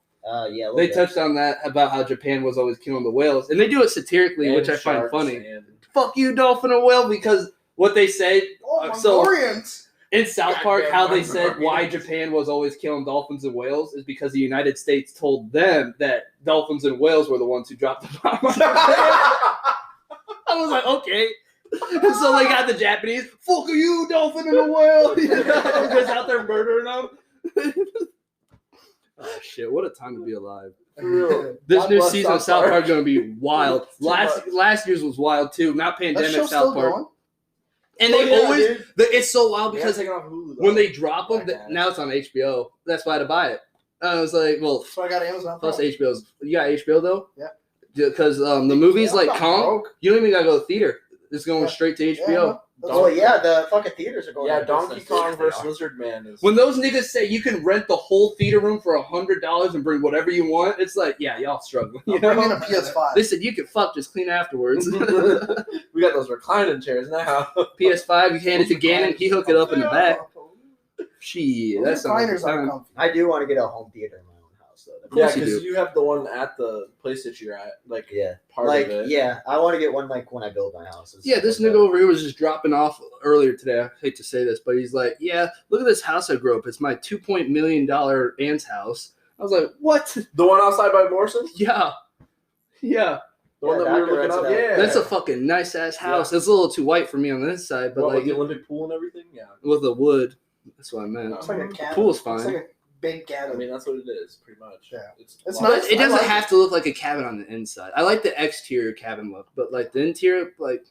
Yeah. They touched on that about how Japan was always killing the whales, and they do it satirically, which I find funny. Fuck you, dolphin and whale, because what they say. In South Park, how they said why Japan was always killing dolphins and whales is because the United States told them that dolphins and whales were the ones who dropped the bomb. I was like, okay. And so they got the Japanese, fuck you, dolphin and a whale. You know, just out there murdering them. Oh, shit. What a time to be alive. This new season of South Park is going to be wild. Last year's was wild, too. Not pandemic South Park. Going? And they it's so wild because when they drop them, now it's on HBO. That's why I had to buy it. I was like, well, so I got Amazon. Plus HBO's. You got HBO though? Yeah. Because the movies like Kong, you don't even gotta go to theater. It's going straight to HBO. Oh yeah, the fucking theaters are going. Yeah, Donkey Kong versus Lizard Man is. When those niggas say you can rent the whole theater room for $100 and bring whatever you want, it's like, yeah, y'all struggling. You know? Bring in a PS5. They said you can fuck, just clean afterwards. We got those reclining chairs now. PS5, you hand it to Gannon, he hook it up in the back. Shit, that sounds like I do want to get a home theater in my own house though. Yeah, because you have the one at the place that you're at, like part of it. Yeah, I want to get one like when I build my house. Yeah, this nigga over here was just dropping off earlier today. I hate to say this, but he's like, yeah, look at this house I grew up. It's my $2 million aunt's house. I was like, what? The one outside by Morrison? Yeah. The one that we were looking up? Yeah. That's a fucking nice-ass house. It's a little too white for me on this side. But like the Olympic pool and everything? Yeah. With the wood. That's what I meant. It's like a cabin. The pool's fine. It's like a big cabin. I mean, that's what it is, pretty much. Yeah. It's nice. It doesn't have to look like a cabin on the inside. I like the exterior cabin look, but like the interior, like,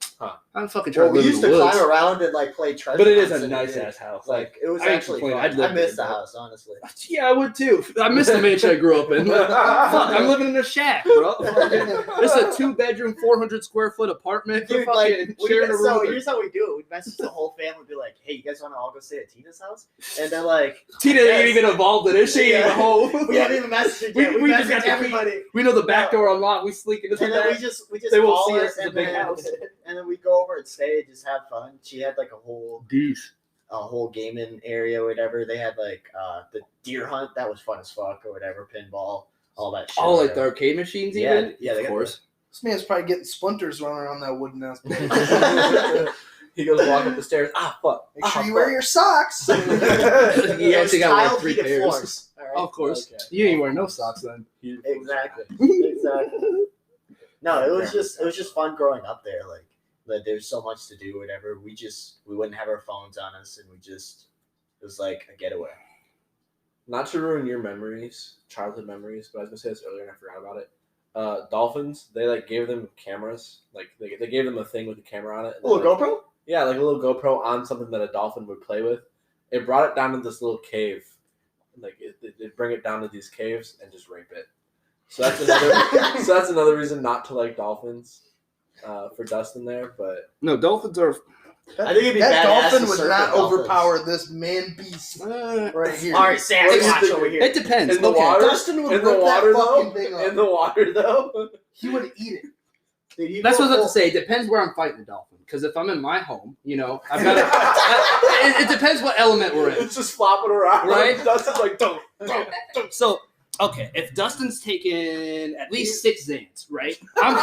I'm fucking trying to live in the woods. We used to climb around and like play treasure. But it is a nice-ass house. Like, it was actually fun. I miss the house, honestly. Yeah, I would too. I miss the mansion I grew up in. Fuck, I'm living in a shack, bro. It's a 2-bedroom, 400 square foot apartment. Dude, like, so here's how we do it. We message the whole family and be like, hey, you guys want to all go stay at Tina's house? And they're like, Tina ain't even involved involved in it. She ain't even home. We haven't even messaged it yet. We just got messaged the everybody. key. We know the back door unlocked. We sneak into the And then back. we just They won't call see her us in the and big then, house. and then we go over and stay and just have fun. She had like a whole gaming area or whatever. They had like the deer hunt. That was fun as fuck or whatever. Pinball, all that shit. Oh, like the arcade machines even? Yeah, of course. This man's probably getting splinters running around that wooden ass. He goes walk up the stairs. Ah, fuck. Make sure you wear your socks. You It was actually got like tiled 3 heated pairs. floors, all right? Of course. Okay. You ain't wearing no socks then. Exactly. No, it was just fun growing up there. Like there's so much to do, whatever. We wouldn't have our phones on us, and it was like a getaway. Not to ruin your memories, childhood memories, but I was gonna say this earlier and I forgot about it. Dolphins, they like gave them cameras, like they gave them a thing with a camera on it. Oh, a GoPro? Yeah, like a little GoPro on something that a dolphin would play with. It brought it down to this little cave. Like it'd bring it down to these caves and just rape it. So that's another reason not to like dolphins. For Dustin there, but No, dolphins are. I think it'd be that badass dolphin to would surf not with dolphins. overpower this man beast right here. All right, Sasquatch over here. It depends. In the Okay. water? Dustin would in the rip water that fucking though, thing up. in the water though, He would eat it. Dude, That's what I was about to say. It depends where I'm fighting the dolphin. Because if I'm in my home, I've got to. It depends what element we're in. it's just flopping around. Right? Dustin's like, don't. So, okay, if Dustin's taken at least 6 Xans, right? I'm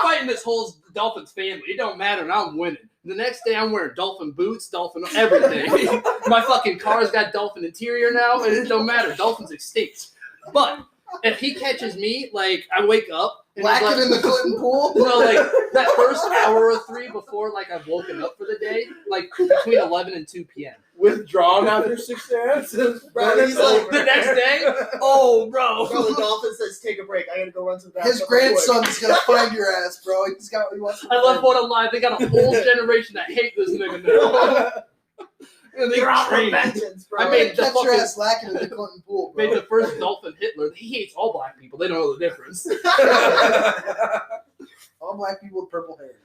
fighting this whole Dolphins family. It don't matter, and I'm winning. The next day, I'm wearing dolphin boots, dolphin everything. My fucking car's got dolphin interior now, and it don't matter. Dolphin's extinct. But if he catches me, like I wake up. And Whack like, it in the Clinton pool. No, like that first hour or 3 before, like I've woken up for the day, like between 11 and 2 p.m. Withdrawn after 6 days. Bro, he's like, The next day, oh, bro. Bro, the dolphin says, "Take a break. I gotta go run to the bathroom." His grandson's gonna find your ass, bro. He wants. I love going alive. They got a whole generation that hate this nigga now. And they You're out for trained. vengeance, bro. I made the catch your fucking- ass lacking in the Clinton pool, bro. Made the first dolphin Hitler. He hates all black people. They don't know the difference. All black people with purple hair.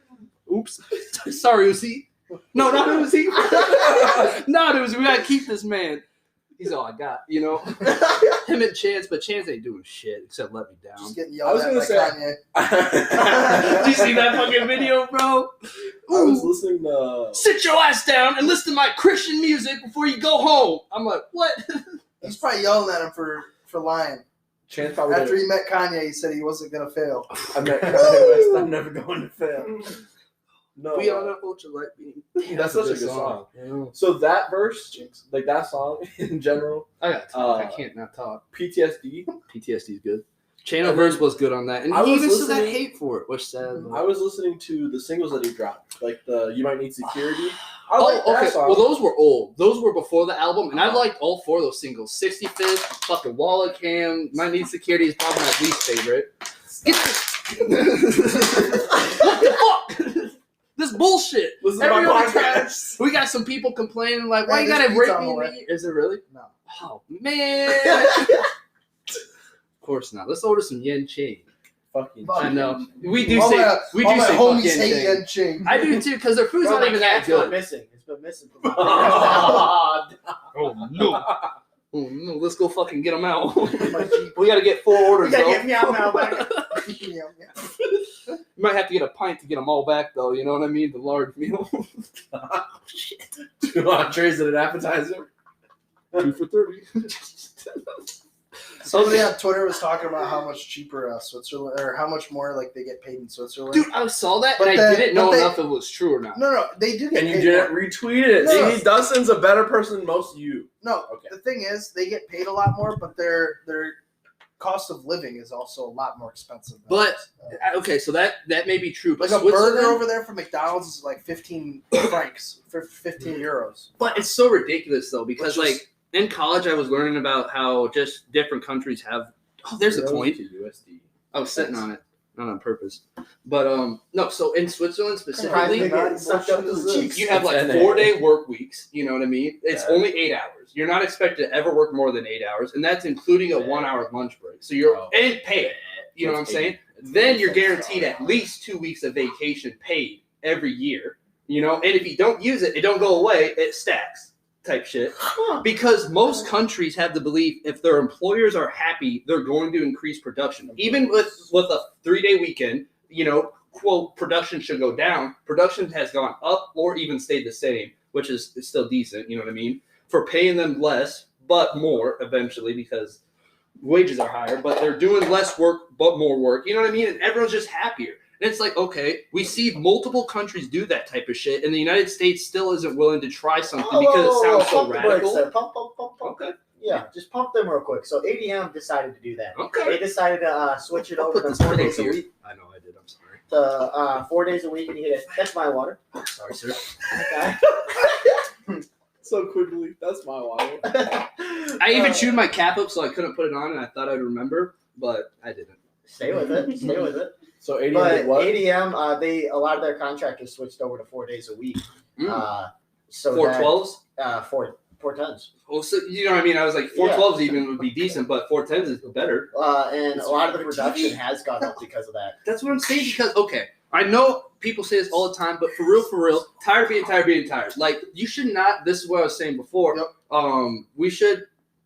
Oops. Sorry, Uzi. No, not Uzi. Not Uzi. We gotta keep this man. He's all I got, Him and Chance, but Chance ain't doing shit except let me down. Just getting I yelled was at gonna by say- Kanye. Did you see that fucking video, bro? I was listening to. Sit your ass down and listen to my Christian music before you go home. I'm like, what? He's probably yelling at him for lying. Chance probably After he met Kanye, he said he wasn't gonna fail. I met Kanye West. I'm never going to fail. No, We on an ultralight beam. that's such a good song. So that verse, like that song in general, I got talk. I can't not talk. PTSD. PTSD is good. Channel Verse was good on that, and I he was even still got listening- hate for it, which sad. I was listening to the singles that he dropped, like the "You Might Need Security." I like Oh, that okay. song. Well, those were old. Those were before the album, and I liked all 4 of those singles. 65th, fucking Wallet Cam, My Need Security is probably my least favorite. What the fuck? This bullshit. Listen to Every my other time, podcast. we got some people complaining like, "Why Hey, you this gotta beat's rape on me?" the in way. the ear? Is it really? No. Oh man. Of course not. Let's order some yen chain. Fucking. I know. We do All say my, we all do my say homies fuck yen hate chain. Yen Ching. I do too, because their food's Bro, not my even that cat's gone good. missing. It's been missing from my Oh no. Oh no, let's go fucking get them out. My Jeep. We gotta get 4 orders, We gotta though. get meow meow back. Yeah, yeah. You might have to get a pint to get them all back, though. You know what I mean? The large meal. Shit. 2 entrees and an appetizer. 2 for 30. Somebody on Twitter was talking about how much cheaper Switzerland, or how much more like they get paid in Switzerland. Dude, I saw that, But and then- I didn't know but they- enough if it was true or not. No, they do get And you paid didn't more. retweet it. No. See, Dustin's a better person than most of you. No, Okay. the thing is, they get paid a lot more, but their cost of living is also a lot more expensive. than But us. okay, so that may be true. But Like a burger Switzerland- over there from McDonald's is like 15 francs for 15 euros. But it's so ridiculous though, because Which is- like in college I was learning about how just different countries have. Oh, there's a coin. To USD. I was sitting on it, not on purpose. But no. So in Switzerland Surprisingly, specifically, getting sucked up to the cheeks. you have like 10 4-day work weeks. You know what I mean? It's Yeah. only 8 hours. You're not expected to ever work more than 8 hours, and that's including a Yeah. 1-hour lunch break. So you're Oh. and paid. You know what I'm saying? Then you're guaranteed at least 2 weeks of vacation paid every year. You know, and if you don't use it, it don't go away. It stacks type shit. Because most countries have the belief if their employers are happy, they're going to increase production. Even with a 3-day weekend, quote, production should go down. Production has gone up or even stayed the same, which is still decent, you know what I mean? For paying them less, but more eventually because wages are higher, but they're doing less work, but more work. You know what I mean? And everyone's just happier. And it's like, okay, we see multiple countries do that type of shit, and the United States still isn't willing to try something because it sounds so radical. Pump. Okay. Yeah, just pump them real quick. So ADM decided to do that. Okay. They decided to switch it over to 4 days a week. I know I did. I'm sorry. To 4 days a week, and you get it. That's my water. Sorry, sir. Okay. So quickly, that's my water. I even chewed my cap up so I couldn't put it on, and I thought I'd remember, but I didn't. Stay with it. So ADM But did what? ADM, a lot of their contractors switched over to 4 days a week. So 412s? 410s. Well, so, you know what I mean? I was like, 412s even would be decent, but 410s is better. And a lot of the production has gone up because of that. That's what I'm saying, because, okay, I know people say this all the time, but for real, tired of being tired. Like, you should not, this is what I was saying before,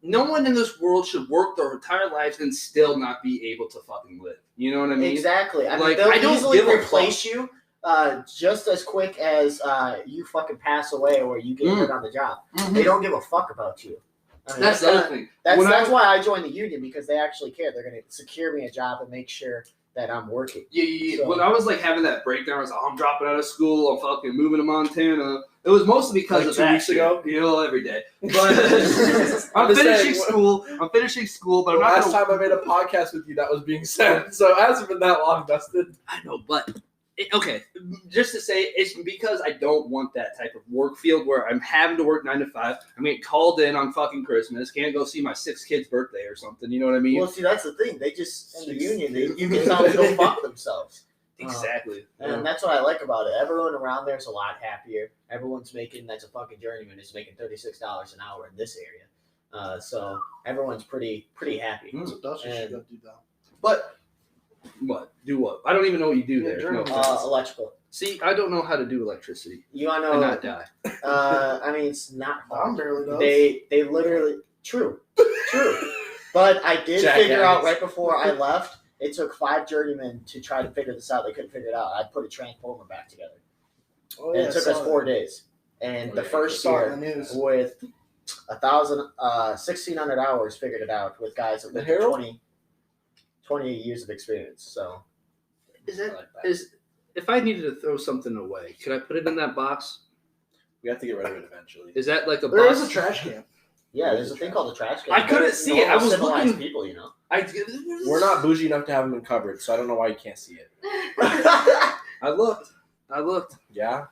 no one in this world should work their entire lives and still not be able to fucking live. You know what I mean? Exactly. I mean, Like, they'll I don't easily give a replace you just as quick as you fucking pass away or you get hurt on the job. Mm-hmm. They don't give a fuck about you. I mean, That's the other thing. That's why I joined the union, because they actually care. They're going to secure me a job and make sure that I'm working. Yeah. So, when I was like having that breakdown, I was like, I'm dropping out of school. I'm fucking moving to Montana. It was mostly because of 2 weeks ago. Every day. But I'm finishing school. But I'm not. Last time I made a podcast with you, that was being said. So it hasn't been that long, Dustin. I know, but okay. Just to say, it's because I don't want that type of work field where I'm having to work 9 to 5. I mean, called in on fucking Christmas. Can't go see my 6 kids' birthday or something. You know what I mean? well, see, that's the thing. They just, in the union, you can tell them to go fuck themselves. Exactly. And that's what I like about it. Everyone around there is a lot happier. Everyone's that's a fucking journeyman is making $36 an hour in this area. So everyone's pretty happy. That's what Dustin should go do that. But what? Do what? I don't even know what you do there. No. Electrical. See, I don't know how to do electricity. You want to And know? not die. I mean, it's not hard. Tom barely does. They literally true. But I did figure out right before I left. It took 5 journeymen to try to figure this out. They couldn't figure it out. I put a transformer back together. Oh, And it took us 4 days. And the first year, with 1,600 hours, figured it out with guys with 20 years of experience. So, If I needed to throw something away, could I put it in that box? We have to get rid of it eventually. Is that like a There box? is a trash can. yeah, there's a thing called a trash can. I couldn't see it. I was looking. People, We're not bougie enough to have them in cupboards, so I don't know why you can't see it. I looked. Yeah?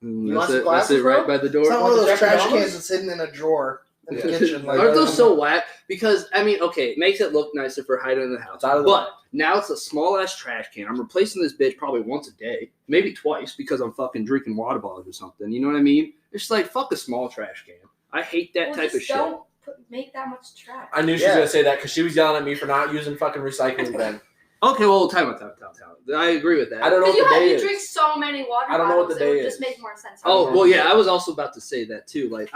That's it right by the door. It's not one of those Jack trash Daniels? cans that's hidden in a drawer in the Yeah. kitchen. Like, Aren't those so whack? Because, I mean, okay, it makes it look nicer for hiding in the house. It's out of the way. But now it's a small-ass trash can. I'm replacing this bitch probably once a day, maybe twice, because I'm fucking drinking water bottles or something. You know what I mean? It's like, fuck a small trash can. I hate that type of shit. Don't make that much trash. I knew she was going to say that because she was yelling at me for not using fucking recycling bin. Okay, well, time out. I agree with that. I don't know Because what the day you is. drink so many water I don't know what the bottles, it day would just is. make more sense. Oh, well, yeah, I was also about to say that, too. Like,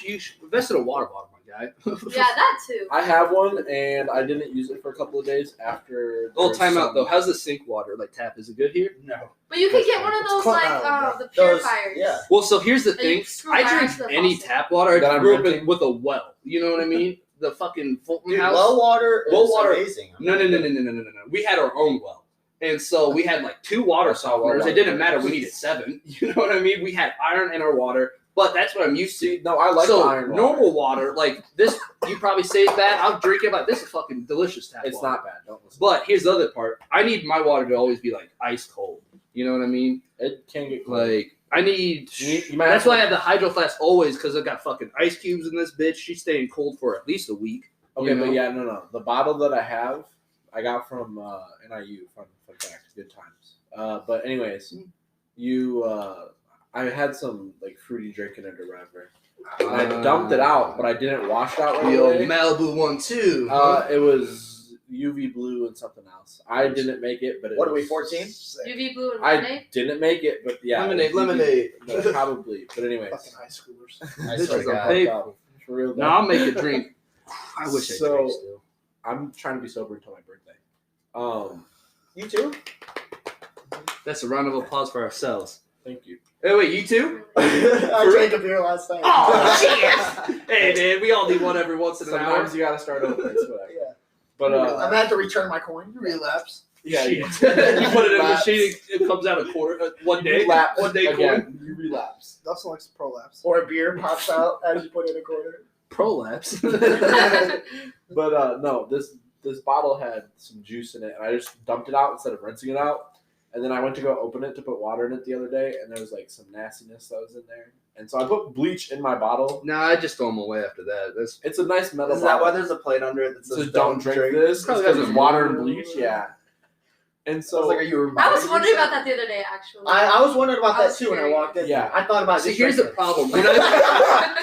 you should invest in a water bottle, my guy. Yeah, that too. I have one, and I didn't use it for a couple of days after. Oh, time out, though. How's the sink water, like, tap? Is it good here? No. But you could get one of It's those, Clinton like, Island, the purifiers. Yeah. Well, so here's the And you thing. screw I right drink into the any faucet. tap water. That I I'm grew up renting? with a well. You know what I mean? The fucking Fulton Dude, house. well water Well is water- amazing. No. We had our own well. And so we had like 2 water softeners. It didn't matter. We needed 7. You know what I mean? We had iron in our water. But that's what I'm used to. No, I like so the iron water. normal water, like this, you probably say it's bad. I'll drink it, but this is fucking delicious tap It's water. not bad. Don't listen. But here's the other part. I need my water to always be like ice cold. You know what I mean? It can get cold. Like I need. You might That's have why I have the hydro flask always, because I got fucking ice cubes in this bitch. She's staying cold for at least a week. Okay, you know? but yeah, no. The bottle that I have, I got from NIU. Fun fact, good times. But anyways, I had some like fruity drink in it or whatever. And I dumped it out, but I didn't wash it out right The old away. Malibu one too. It was UV blue and something else. I didn't make it, but What are we, 14? UV blue and I lemonade. didn't make it, but yeah. Lemonade. No, probably. But anyways. Fucking high schoolers. I This swear is to a God. big- For real. No, I'll make a drink. I wish I So- drank still. I'm trying to be sober until my birthday. You too? That's a round of applause for ourselves. Thank you. Hey, wait, you too? I drank a beer last night. Oh, shit! Hey, man, we all need one every once in an hour. Sometimes you gotta start over. It's whatever. Yeah. But I'm gonna have to return my coin. Relapse. yeah, Shit. you You put it in the relapse. machine, it comes out a quarter, one day. relapse One day coin. again. You relapse. Dustin likes to prolapse. Or a beer pops out as you put in a quarter. Prolapse. But no, this bottle had some juice in it, and I just dumped it out instead of rinsing it out. And then I went to go open it to put water in it the other day, and there was like some nastiness that was in there. And so I put bleach in my bottle. No, I just throw them away after that. That's It's a nice metal Is that bottle. why there's a plate under it that So says don't drink this? Probably Because has it's a- water and bleach? Yeah. And So I was so like, are you I reminding was wondering yourself? about that the other day, actually. I was wondering about I that was too when I curious. walked in. Yeah. I thought about See, just here's the drinking. problem.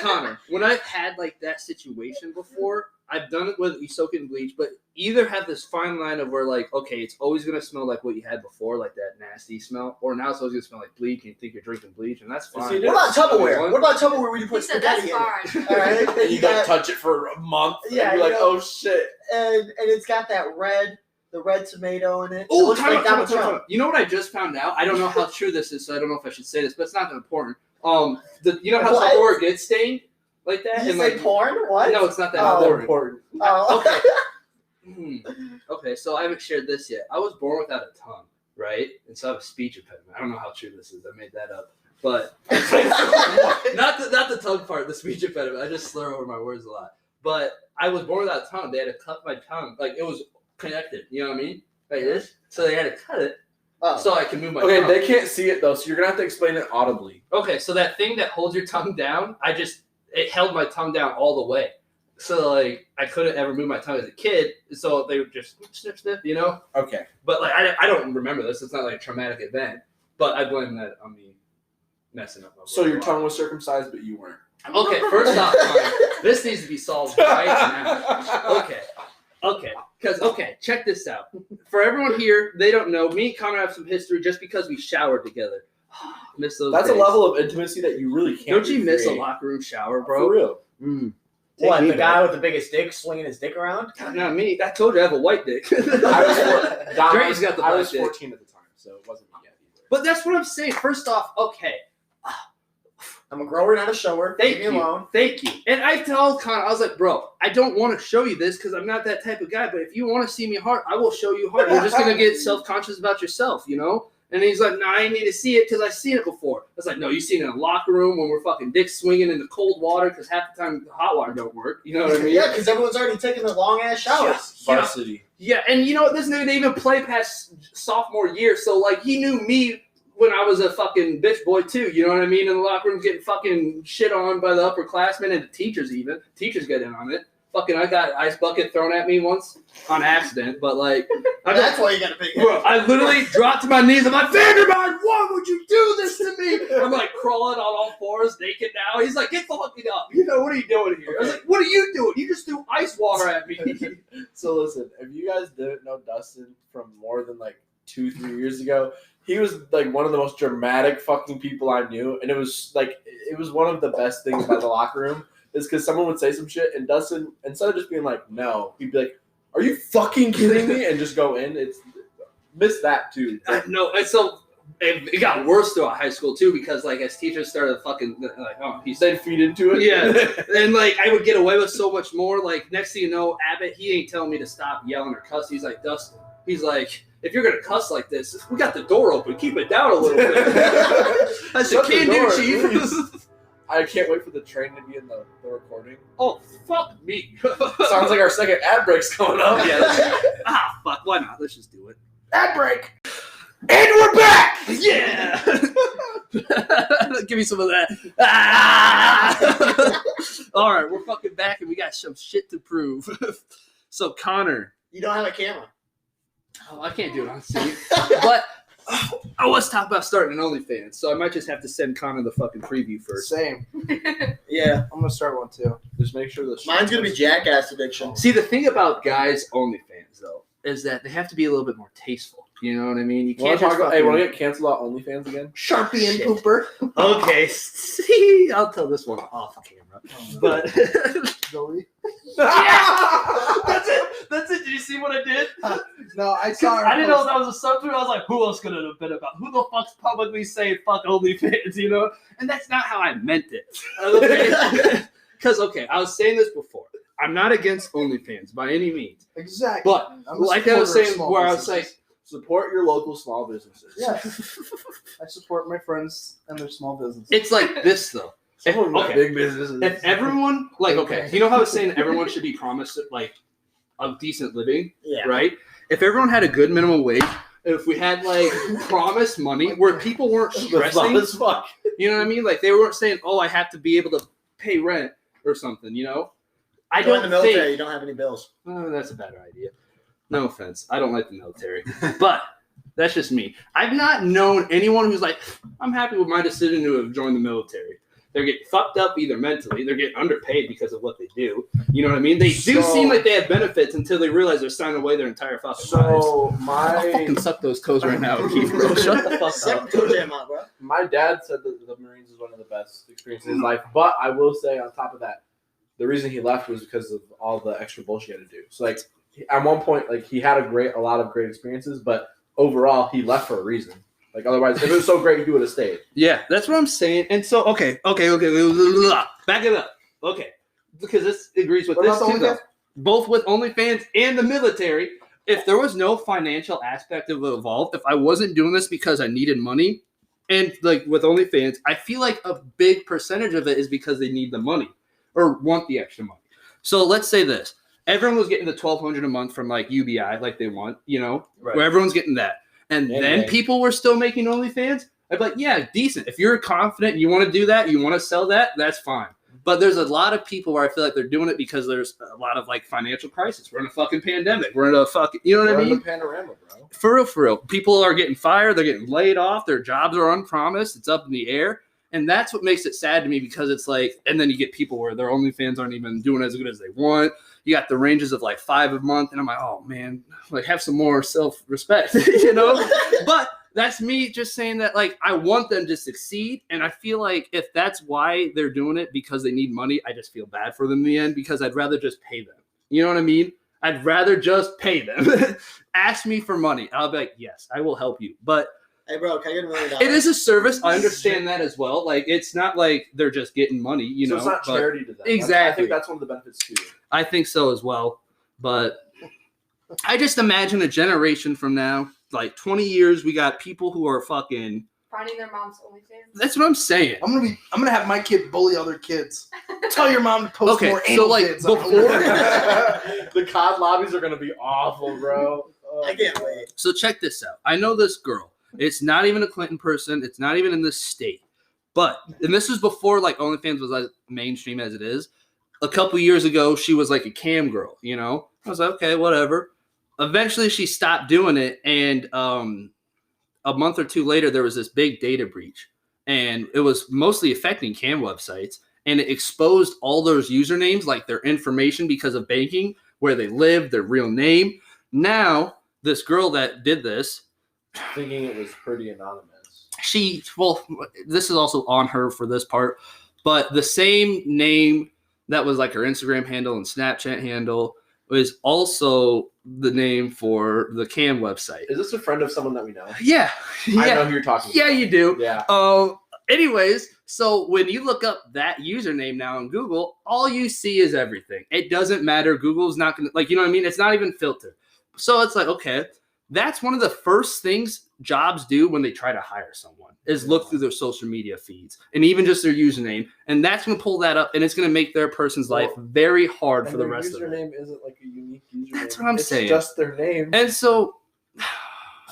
Connor, when I've had like that situation before, I've done it with you soak it in bleach, but either have this fine line of where like, okay, it's always gonna smell like what you had before, like that nasty smell, or now it's always gonna smell like bleach and you think you're drinking bleach, and that's fine. See, What about Tupperware? What about Tupperware where you He put said that's spaghetti in? fine. All right. and you don't touch it for a month. Yeah, And you're like, you know. oh shit. And it's got that the red tomato in it. It Oh, looks like Donald Trump. You know what I just found out? I don't know how true this is, so I don't know if I should say this, but it's not that important. You know how What? Tupperware gets stained like that? Did you And, say like, porn? What? No, it's not that Oh. They're important. important. Oh. Okay, so I haven't shared this yet. I was born without a tongue, right? And so I have a speech impediment. I don't know how true this is. I made that up. But not the tongue part, the speech impediment. I just slur over my words a lot. But I was born without a tongue. They had to cut my tongue. Like, it was connected. You know what I mean? Like this. So they had to cut it Oh. so I can move my Okay, tongue. they can't see it though, so you're gonna have to explain it audibly. Okay, so that thing that holds your tongue down, it held my tongue down all the way. So, like, I couldn't ever move my tongue as a kid, so they would just snip, snip, you know? Okay. But, like, I don't remember this. It's not, like, a traumatic event. But I blame that on me messing up my So words your a lot. tongue was circumcised, but you weren't. Okay, first off, Connor, this needs to be solved right now. Okay, because, check this out. For everyone here, they don't know, me and Connor have some history just because we showered together. Miss those That's days. a level of intimacy that you really can't. Don't you miss a recreate. locker room shower, bro? For real. Mm. What, Take me the guy with the biggest dick swinging his dick around? God, not me. I told you I have a white dick. Drake's got the I black was dick. 14 at the time, so it wasn't me yet either. But that's what I'm saying. First off, okay, I'm a grower, not a shower. thank Leave me you. alone. Thank you. And I told Connor, I was like, bro, I don't want to show you this because I'm not that type of guy. But if you want to see me hard, I will show you hard. You're just going to get self-conscious about yourself, you know? And he's like, I need to see it because I've seen it before. I was like, no, you've seen it in a locker room when we're fucking dicks swinging in the cold water because half the time the hot water don't work. You know what I mean? Yeah, because everyone's already taking their long ass showers. Yeah. Varsity. Yeah, and you know what? This nigga didn't even play past sophomore year, so like he knew me when I was a fucking bitch boy too. You know what I mean? In the locker room, getting fucking shit on by the upperclassmen and the teachers. Even teachers get in on it. Fucking, I got an ice bucket thrown at me once on accident, but like, That's why you got a big head. bro, I literally dropped to my knees. I'm like, Vanderbilt, why would you do this to me? I'm like crawling on all fours, naked now. He's like, get fucking up. You know, what are you doing here? I was like, what are you doing? You just threw ice water at me. So listen, if you guys didn't know Dustin from more than like 2-3 years ago, he was like one of the most dramatic fucking people I knew, and it was one of the best things about the locker room. Is because someone would say some shit, and Dustin, instead of just being like, no, he'd be like, are you fucking kidding me? And just go in. It's miss that too. No, and so it got worse throughout high school too because like as teachers started fucking like, oh, he's They'd feed into it. yeah, and like I would get away with so much more. Like next thing you know, Abbott, he ain't telling me to stop yelling or cuss. He's like, Dustin, he's like, if you're gonna cuss like this, we got the door open. Keep it down a little bit. I said, Shut the can do, door, chief. please. I can't wait for the train to be in the recording. Oh, fuck me. Sounds like our second ad break's coming up. Yeah. Fuck, why not? Let's just do it. Ad break! And we're back! Yeah. Give me some of that. Ah! All right, we're fucking back and we got some shit to prove. So, Connor. You don't have a camera. Oh, I can't do it on scene. But I was talking about starting an OnlyFans, so I might just have to send Connor the fucking preview first. Same. Yeah. I'm gonna start one too. Just make sure the Mine's gonna be Jackass Addiction. See, the thing about guys' OnlyFans OnlyFans though is that they have to be a little bit more tasteful. You know what I mean? You Want can't to just want to get canceled on OnlyFans again? Sharpie and Shit. Pooper. Okay, see, I'll tell this one off camera. But Joey. that's it. That's it. Did you see what I did? No, I saw her. I didn't know that was a subtweet. I was like, who else could it have been about? Who the fuck's publicly saying fuck OnlyFans, you know? And that's not how I meant it. Okay? Because, I was saying this before. I'm not against OnlyFans by any means. Exactly. But, like I was saying, where I was like, support your local small businesses. Yeah. I support my friends and their small businesses. it's like this, though. Some of them are Okay. big businesses. If everyone, you know how I was saying everyone should be promised, like, a decent living, Yeah. right? If everyone had a good minimum wage, if we had, like, promised money where people weren't stressing, as fuck. you know what I mean? Like, they weren't saying, oh, I have to be able to pay rent or something, you know? I Go in don't the military, think... you don't have any bills. Oh, that's a bad idea. No offense. I don't like the military. But that's just me. I've not known anyone who's like, I'm happy with my decision to have joined the military. They're getting fucked up either mentally. They're getting underpaid because of what they do. You know what I mean? They do seem like they have benefits until they realize they're signing away their entire fucking lives. So I'll fucking suck those toes right now, Keith, bro. Shut the fuck Suck up. toe jam out, bro. my dad said that the Marines is one of the best experiences in his life. But I will say on top of that, the reason he left was because of all the extra bullshit he had to do. So like at one point, like he had a lot of great experiences, but overall he left for a reason. Like otherwise, if it was so great, he would have stayed. Yeah, that's what I'm saying. And so, okay. Back it up. Okay. Because this agrees with What this about too, the though. Both with OnlyFans and the military. If there was no financial aspect of it involved, if I wasn't doing this because I needed money, and like with OnlyFans, I feel like a big percentage of it is because they need the money or want the extra money. So let's say this. Everyone was getting the $1,200 a month from like UBI, like they want, you know, Right. where everyone's getting that. And Yeah, then man. people were still making OnlyFans. I'd be like, yeah, decent. If you're confident and you want to do that, you want to sell that, that's fine. But there's a lot of people where I feel like they're doing it because there's a lot of like financial crisis. We're in a fucking pandemic. We're in a fucking, you know what I We're in mean? the panorama, bro. For real. People are getting fired. They're getting laid off. Their jobs are unpromised. It's up in the air. And that's what makes it sad to me because it's like, and then you get people where their OnlyFans aren't even doing as good as they want. You got the ranges of like $5 a month. And I'm like, oh man, like have some more self-respect, you know? But that's me just saying that like, I want them to succeed. And I feel like if that's why they're doing it because they need money, I just feel bad for them in the end because I'd rather just pay them. You know what I mean? I'd rather just pay them. Ask me for money. I'll be like, yes, I will help you. But Hey, bro, can I get $1 million? it is a service. I understand that as well. Like, it's not like they're just getting money, you know. It's not but charity to them. Exactly. I think that's one of the benefits too. I think so as well. But I just imagine a generation from now, like 20 years, we got people who are fucking. Finding their mom's OnlyFans. That's what I'm saying. I'm gonna have my kid bully other kids. Tell your mom to post Okay, more so, anal like, vids on before- her. The COD lobbies are gonna be awful, bro. I can't wait. So check this out. I know this girl. It's not even a Clinton person. It's not even in this state. But, and this is before like OnlyFans was as mainstream as it is. A couple years ago, she was like a cam girl, you know? I was like, okay, whatever. Eventually, she stopped doing it. And a month or two later, there was this big data breach. And it was mostly affecting cam websites. And it exposed all those usernames, like their information because of banking, where they live, their real name. Now, this girl that did this, Thinking it was pretty anonymous. this is also on her for this part, but the same name that was like her Instagram handle and Snapchat handle was also the name for the cam website. Is this a friend of someone that we know? Yeah. I know who you're talking about. Yeah, you do. Yeah. Anyways, so when you look up that username now on Google, all you see is everything. It doesn't matter. Google's not going to, like, you know what I mean? It's not even filtered. So it's like, okay, that's one of the first things jobs do when they try to hire someone is look through their social media feeds and even just their username. And that's going to pull that up and it's going to make their person's life very hard for the rest of them. Their username isn't like a unique username. That's what I'm saying. It's just their name. And so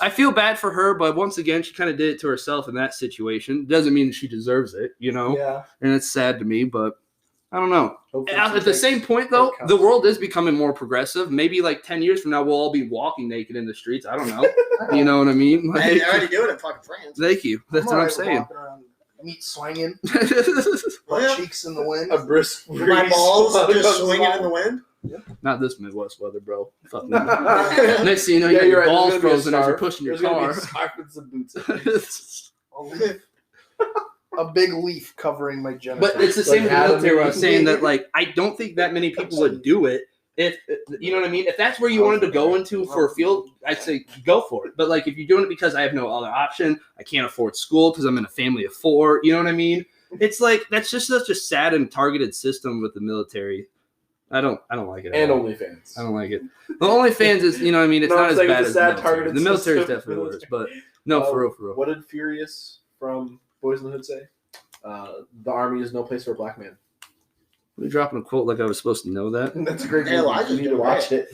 I feel bad for her, but once again, she kind of did it to herself in that situation. Doesn't mean she deserves it, you know? Yeah. And it's sad to me, but I don't know. Hopefully At the same point, though, the world is becoming more progressive. Maybe like 10 years from now, we'll all be walking naked in the streets. I don't know. You know what I mean? Like, Hey, they're already doing it in fucking France. thank you. That's what I'm saying. Walking around, meat swinging, Oh, yeah. cheeks in the wind. a brisk My balls just swinging in the wind. Yeah. Not this Midwest weather, bro. Fuck no. Next thing you know, you got your balls frozen as you're pushing your car. There's some boots. A big leaf covering my genitals. But it's the same with the military where I was saying that, like, I don't think that many people would do it. If you know what I mean, if that's where you wanted to go into for a field, I'd say go for it. But like, if you're doing it because I have no other option, I can't afford school because I'm in a family of 4. You know what I mean? It's like that's just such a sad and targeted system with the military. I don't like it. And OnlyFans. I don't like it. The OnlyFans is, you know what I mean? It's not as bad as the military. The military is definitely worse. But no, for real. What did Furious from Boys in the Hood say? The army is no place for a black man. Are we dropping a quote like I was supposed to know that? That's a great Hell, movie. I just You need to watch it.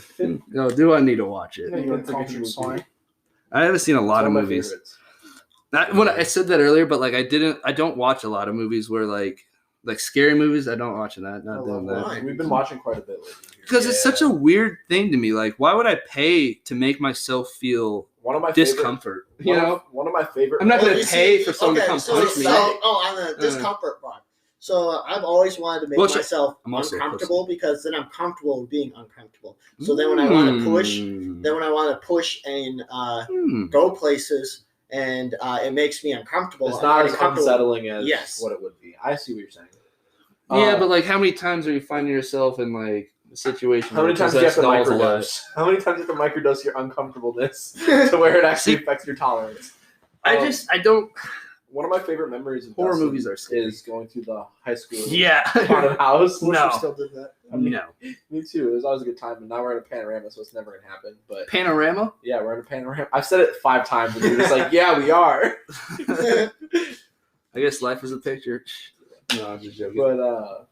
No, do I need to watch it? I haven't seen a lot of movies. I said that earlier, but like I don't watch a lot of movies where like scary movies. I don't watch that. Not doing that. We've been watching quite a bit lately. Because it's such a weird thing to me. Like, why would I pay to make myself feel discomfort? One of my favorite. I'm not going to pay for someone to come punch me. On the discomfort part. So I've always wanted to make myself uncomfortable because then I'm comfortable with being uncomfortable. So then when I want to push and go places and it makes me uncomfortable. It's not as unsettling as what it would be. I see what you're saying. Yeah, but like, how many times are you finding yourself in like a situation? How many times do you have to microdose? How many times do you have to microdose your uncomfortableness to where it actually affects your tolerance? I don't. One of my favorite memories of horror movies is going through the high school haunted house. No, still did that. No, me too. It was always a good time, and now we're in a panorama, so it's never gonna happen. But panorama? Yeah, we're in a panorama. I've said it 5 times, and you're just like, yeah, we are. I guess life is a picture. No, I'm just joking. But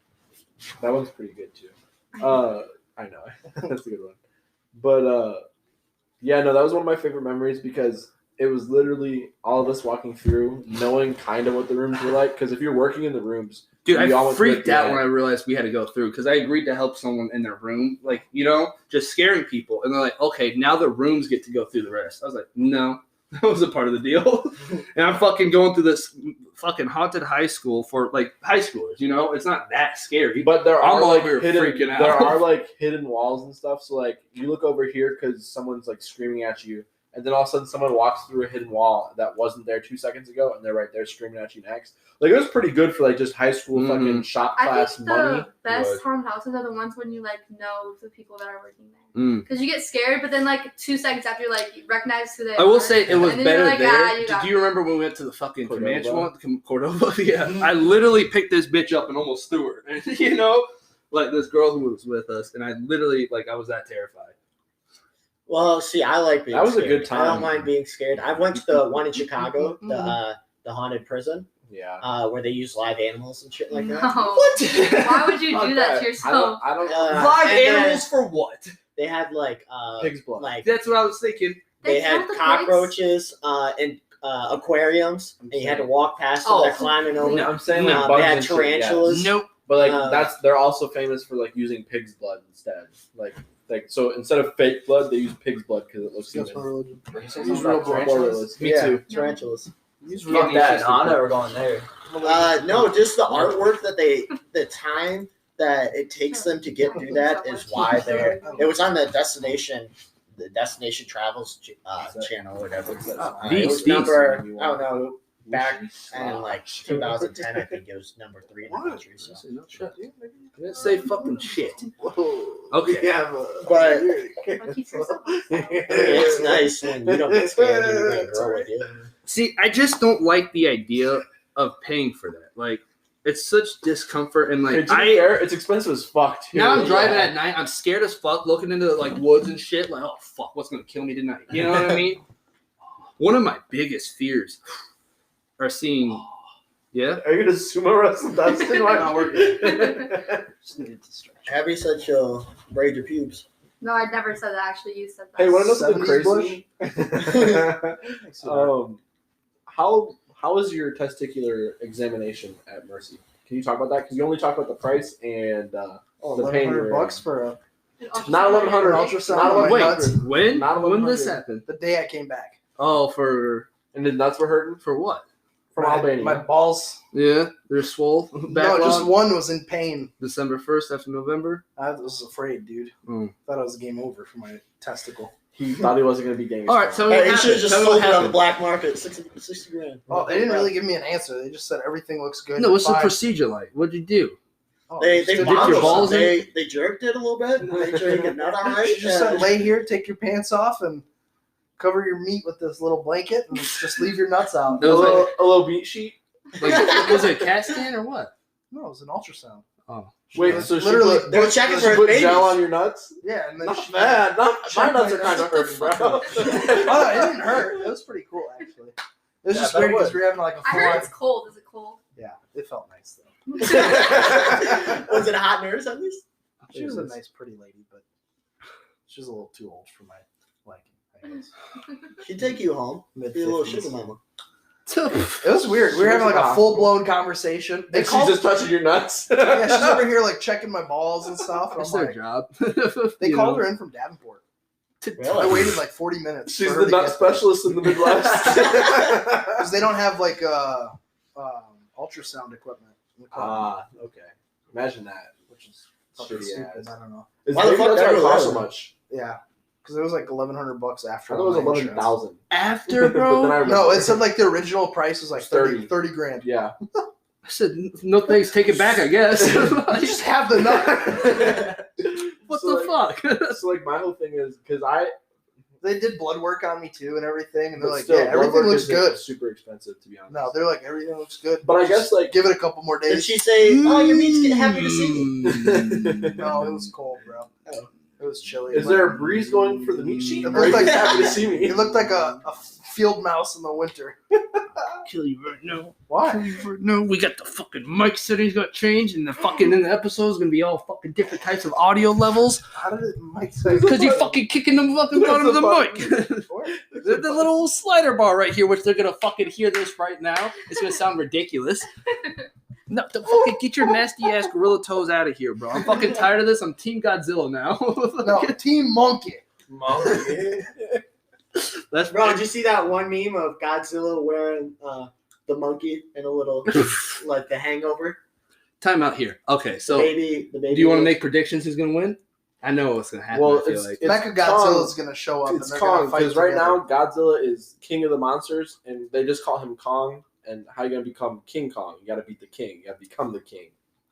that one's pretty good too. I know that's a good one. But yeah, no, that was one of my favorite memories because it was literally all of us walking through, knowing kind of what the rooms were like. Because if you're working in the rooms, dude, I freaked out when I realized we had to go through because I agreed to help someone in their room, like, just scaring people. And they're like, okay, now the rooms get to go through the rest. I was like, no, that wasn't part of the deal. And I'm fucking going through this fucking haunted high school for like high schoolers. It's not that scary. But there are like freaking out. There are like hidden walls and stuff. So like you look over here because someone's like screaming at you. And then all of a sudden someone walks through a hidden wall that wasn't there 2 seconds ago, and they're right there screaming at you next. Like, it was pretty good for, like, just high school fucking shop class money. I think the best haunted houses are the ones when you, like, know the people that are working there. Because you get scared, but then, like, 2 seconds after, like, you recognize who they are. I will say it was better like, there. Do you remember when we went to the fucking Comanche one? Cordova? Yeah. I literally picked this bitch up and almost threw her. And, like, this girl who was with us, and I literally, like, I was that terrified. Well, see, I like being scared. That was a good time. I don't mind being scared. I went to the one in Chicago, the haunted prison. Yeah. Where they use live animals and shit like that. No. What? Why would you do that to yourself? I don't live animals for what? They had like pig's blood. Like that's what I was thinking. They had cockroaches in aquariums, and you had to walk past them. They're climbing over. No, I'm saying they had tarantulas. Nope. But like they're also famous for like using pig's blood instead. Like so instead of fake blood, they use pig's blood because it looks That's my human. religion. Use real blood. Me too. Tarantulas. Fuck that. I'm never going there. No, just the artwork that the time that it takes them to get through that is why they're. It was on the Destination Travels channel or whatever. It was number, I don't know, back in like 2010, I think it was number 3 in the country. So. Let's say fucking shit. Okay. Yeah, but it's nice when you don't get scared and you bring a girl with you. See, I just don't like the idea of paying for that. Like, it's such discomfort and like it's expensive as fuck too. Now I'm driving at night. I'm scared as fuck, looking into like woods and shit. Like, oh fuck, what's gonna kill me tonight? You know what I mean? One of my biggest fears are seeing. Yeah. Are you gonna sumo wrestle Dustin? Why not working? Abby said she'll braid your pubes. No, I never said that. Actually, you said that. Hey, want to know something crazy? How was your testicular examination at Mercy? Can you talk about that? Because you only talk about the price and the pain. $1,100 for a. Not 1,100 ultrasound. Not Wait, Not when this happened? The day I came back. Oh, for and the nuts were hurting for what? From Albania. My balls. Yeah, they're swole. No, just one was in pain. December 1st after November. I was afraid, dude. Thought it was game over for my testicle. He thought he wasn't going to be game. All right, so you should have just sold it on the black market, 60 grand. Oh, they didn't really give me an answer. They just said everything looks good. No, what's the procedure like? What'd you do? Oh, They dip your balls in? They jerked it a little bit. And they tried to get nut on it. You just said lay here, take your pants off, and cover your meat with this little blanket, and just leave your nuts out. It was a little beat sheet. like, was it a CAT scan or what? No, it was an ultrasound. Oh. Wait, so literally, they were checking for put babies. gel on your nuts? Yeah, and then Not bad. My nuts are kind of hurting, bro. Oh, no, it didn't hurt. It was pretty cool, actually. It was just weird because we were having like a I full heard on. it's cold. Is it cold? Yeah, it felt nice though. Was it a hot nurse at least? She was a nice, pretty lady, but she was a little too old for my liking, I guess. She'd take you home. Be a little sugar mama. It was weird. We were having like a full blown conversation. She's just touching your nuts. Yeah, she's over here like checking my balls and stuff. And That's I'm their like, job. they called her in from Davenport. I waited like 40 minutes. She's for her the to nut get specialist in the Midwest. because they don't have like ultrasound equipment. Okay. Imagine that. Which is Shitty stupid. ass. I don't know. Why the fuck that's why ever it costs so there? much. Yeah, because it was like $1,100 I after. thought it was all my insurance. 11,000. After, But then I bro? remember- No, it said like the original price was like 30 grand. Yeah. I said, no thanks, take it back, I guess. You just have the nut. What So, the like, fuck? So like my whole thing is because They did blood work on me too and everything, and they're like, still, yeah, blood everything work looks isn't good. Super expensive to be honest. No, they're like, everything looks good. But I Just guess like give it a couple more Did days. she say, "Oh, your meat's getting happy to see me"? No, it was cold, bro. It was chilly. is there a breeze going for the meat sheet? It Or looked are like you happy to see me? It looked like a field mouse in the winter. Kill you right now. Why? No, we got the fucking mic settings got changed, and the fucking in the episode's gonna be all fucking different types of audio levels. How did it mic say? Because you fucking kicking the fucking bottom of the mic. the little slider bar right here, which they're gonna fucking hear this right now. It's gonna sound ridiculous. No, fucking get your nasty ass gorilla toes out of here, bro. I'm fucking tired of this. I'm Team Godzilla now. No, Team Monkey. That's Bro, did you see that one meme of Godzilla wearing the monkey in a little like the Hangover? time out here. Okay, so The baby. do you want to make predictions? Who's gonna win? I know what's gonna happen. Well, I feel like. Mechagodzilla is gonna show up. It's and they're Kong gonna fight because right together. now Godzilla is king of the monsters, and they just call him Kong. And how you gonna become King Kong? You gotta beat the king. You gotta become the king.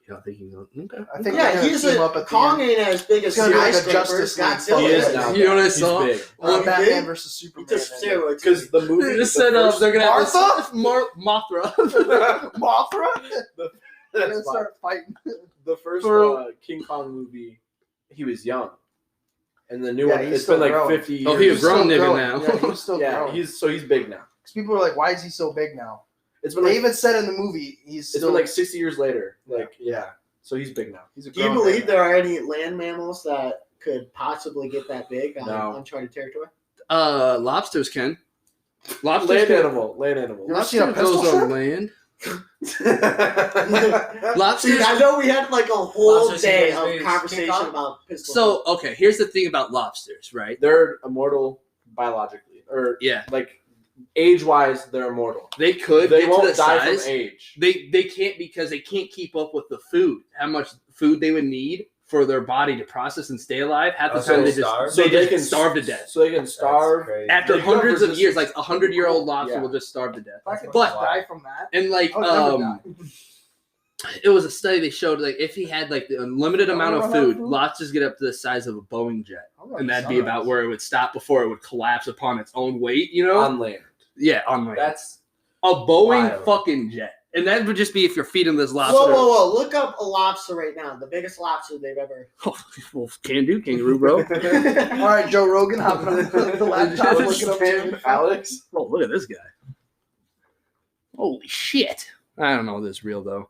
You don't think he's gonna? Okay. I think Yeah, they're gonna he's team a up at the Kong end. ain't as big as It's gonna be like a skyscraper. Justice League Godzilla He is now. You know what I He's saw? big. Oh, Batman did? versus He Superman. took steroids. Because the movie They just the said first- they're gonna have Martha? Mothra. Mothra. They're That's gonna fine. start fighting. The first For- King Kong movie, he was young, and the new Yeah, one, he's it's still been like growing. 50 years. Oh, he was grown Still nigga growing. now. Yeah, he's still Yeah, growing. he's big now. Because people are like, why is he so big now? It's been They like, even said in the movie he's it's still been like 60 years later. Like yeah, so he's big now. He's a Do you grown believe man there now. are any land mammals that could possibly get that big on No. uncharted territory? Lobsters can. Lobsters Land can. animal. You ever seen a Lobster pistol goes on shrimp? land. Dude, Lobsters. I know we had like a whole Lobsters day can of be as conversation King Kong? about pistol. So okay, here's the thing about lobsters, right? They're immortal biologically, or Yeah, like age-wise, they're immortal. they could They get won't to the die size. from age. They can't because they can't keep up with the food. How much food they would need for their body to process and stay alive. Half the So time they they just starve? they So just can starve to death. So they can starve. After They become hundreds of years, resistant. like 100-year-old lobster Yeah. will just starve to death. If I could But- just die from that. And like I would never die. it was a study they showed like if he had like the unlimited amount of food, lobsters get up to the size of a Boeing jet, and that'd be about where it would stop before it would collapse upon its own weight. You know? on land. Yeah, on land. That's A Boeing wild. fucking jet, and that would just be if you're feeding this lobster. whoa! Look up a lobster right now. The biggest lobster they've ever. Oh, well, can do, kangaroo, bro. All right, Joe Rogan hopping on the laptop What's looking up Name, Alex. Oh, look at this guy. Holy shit! I don't know if this is real though.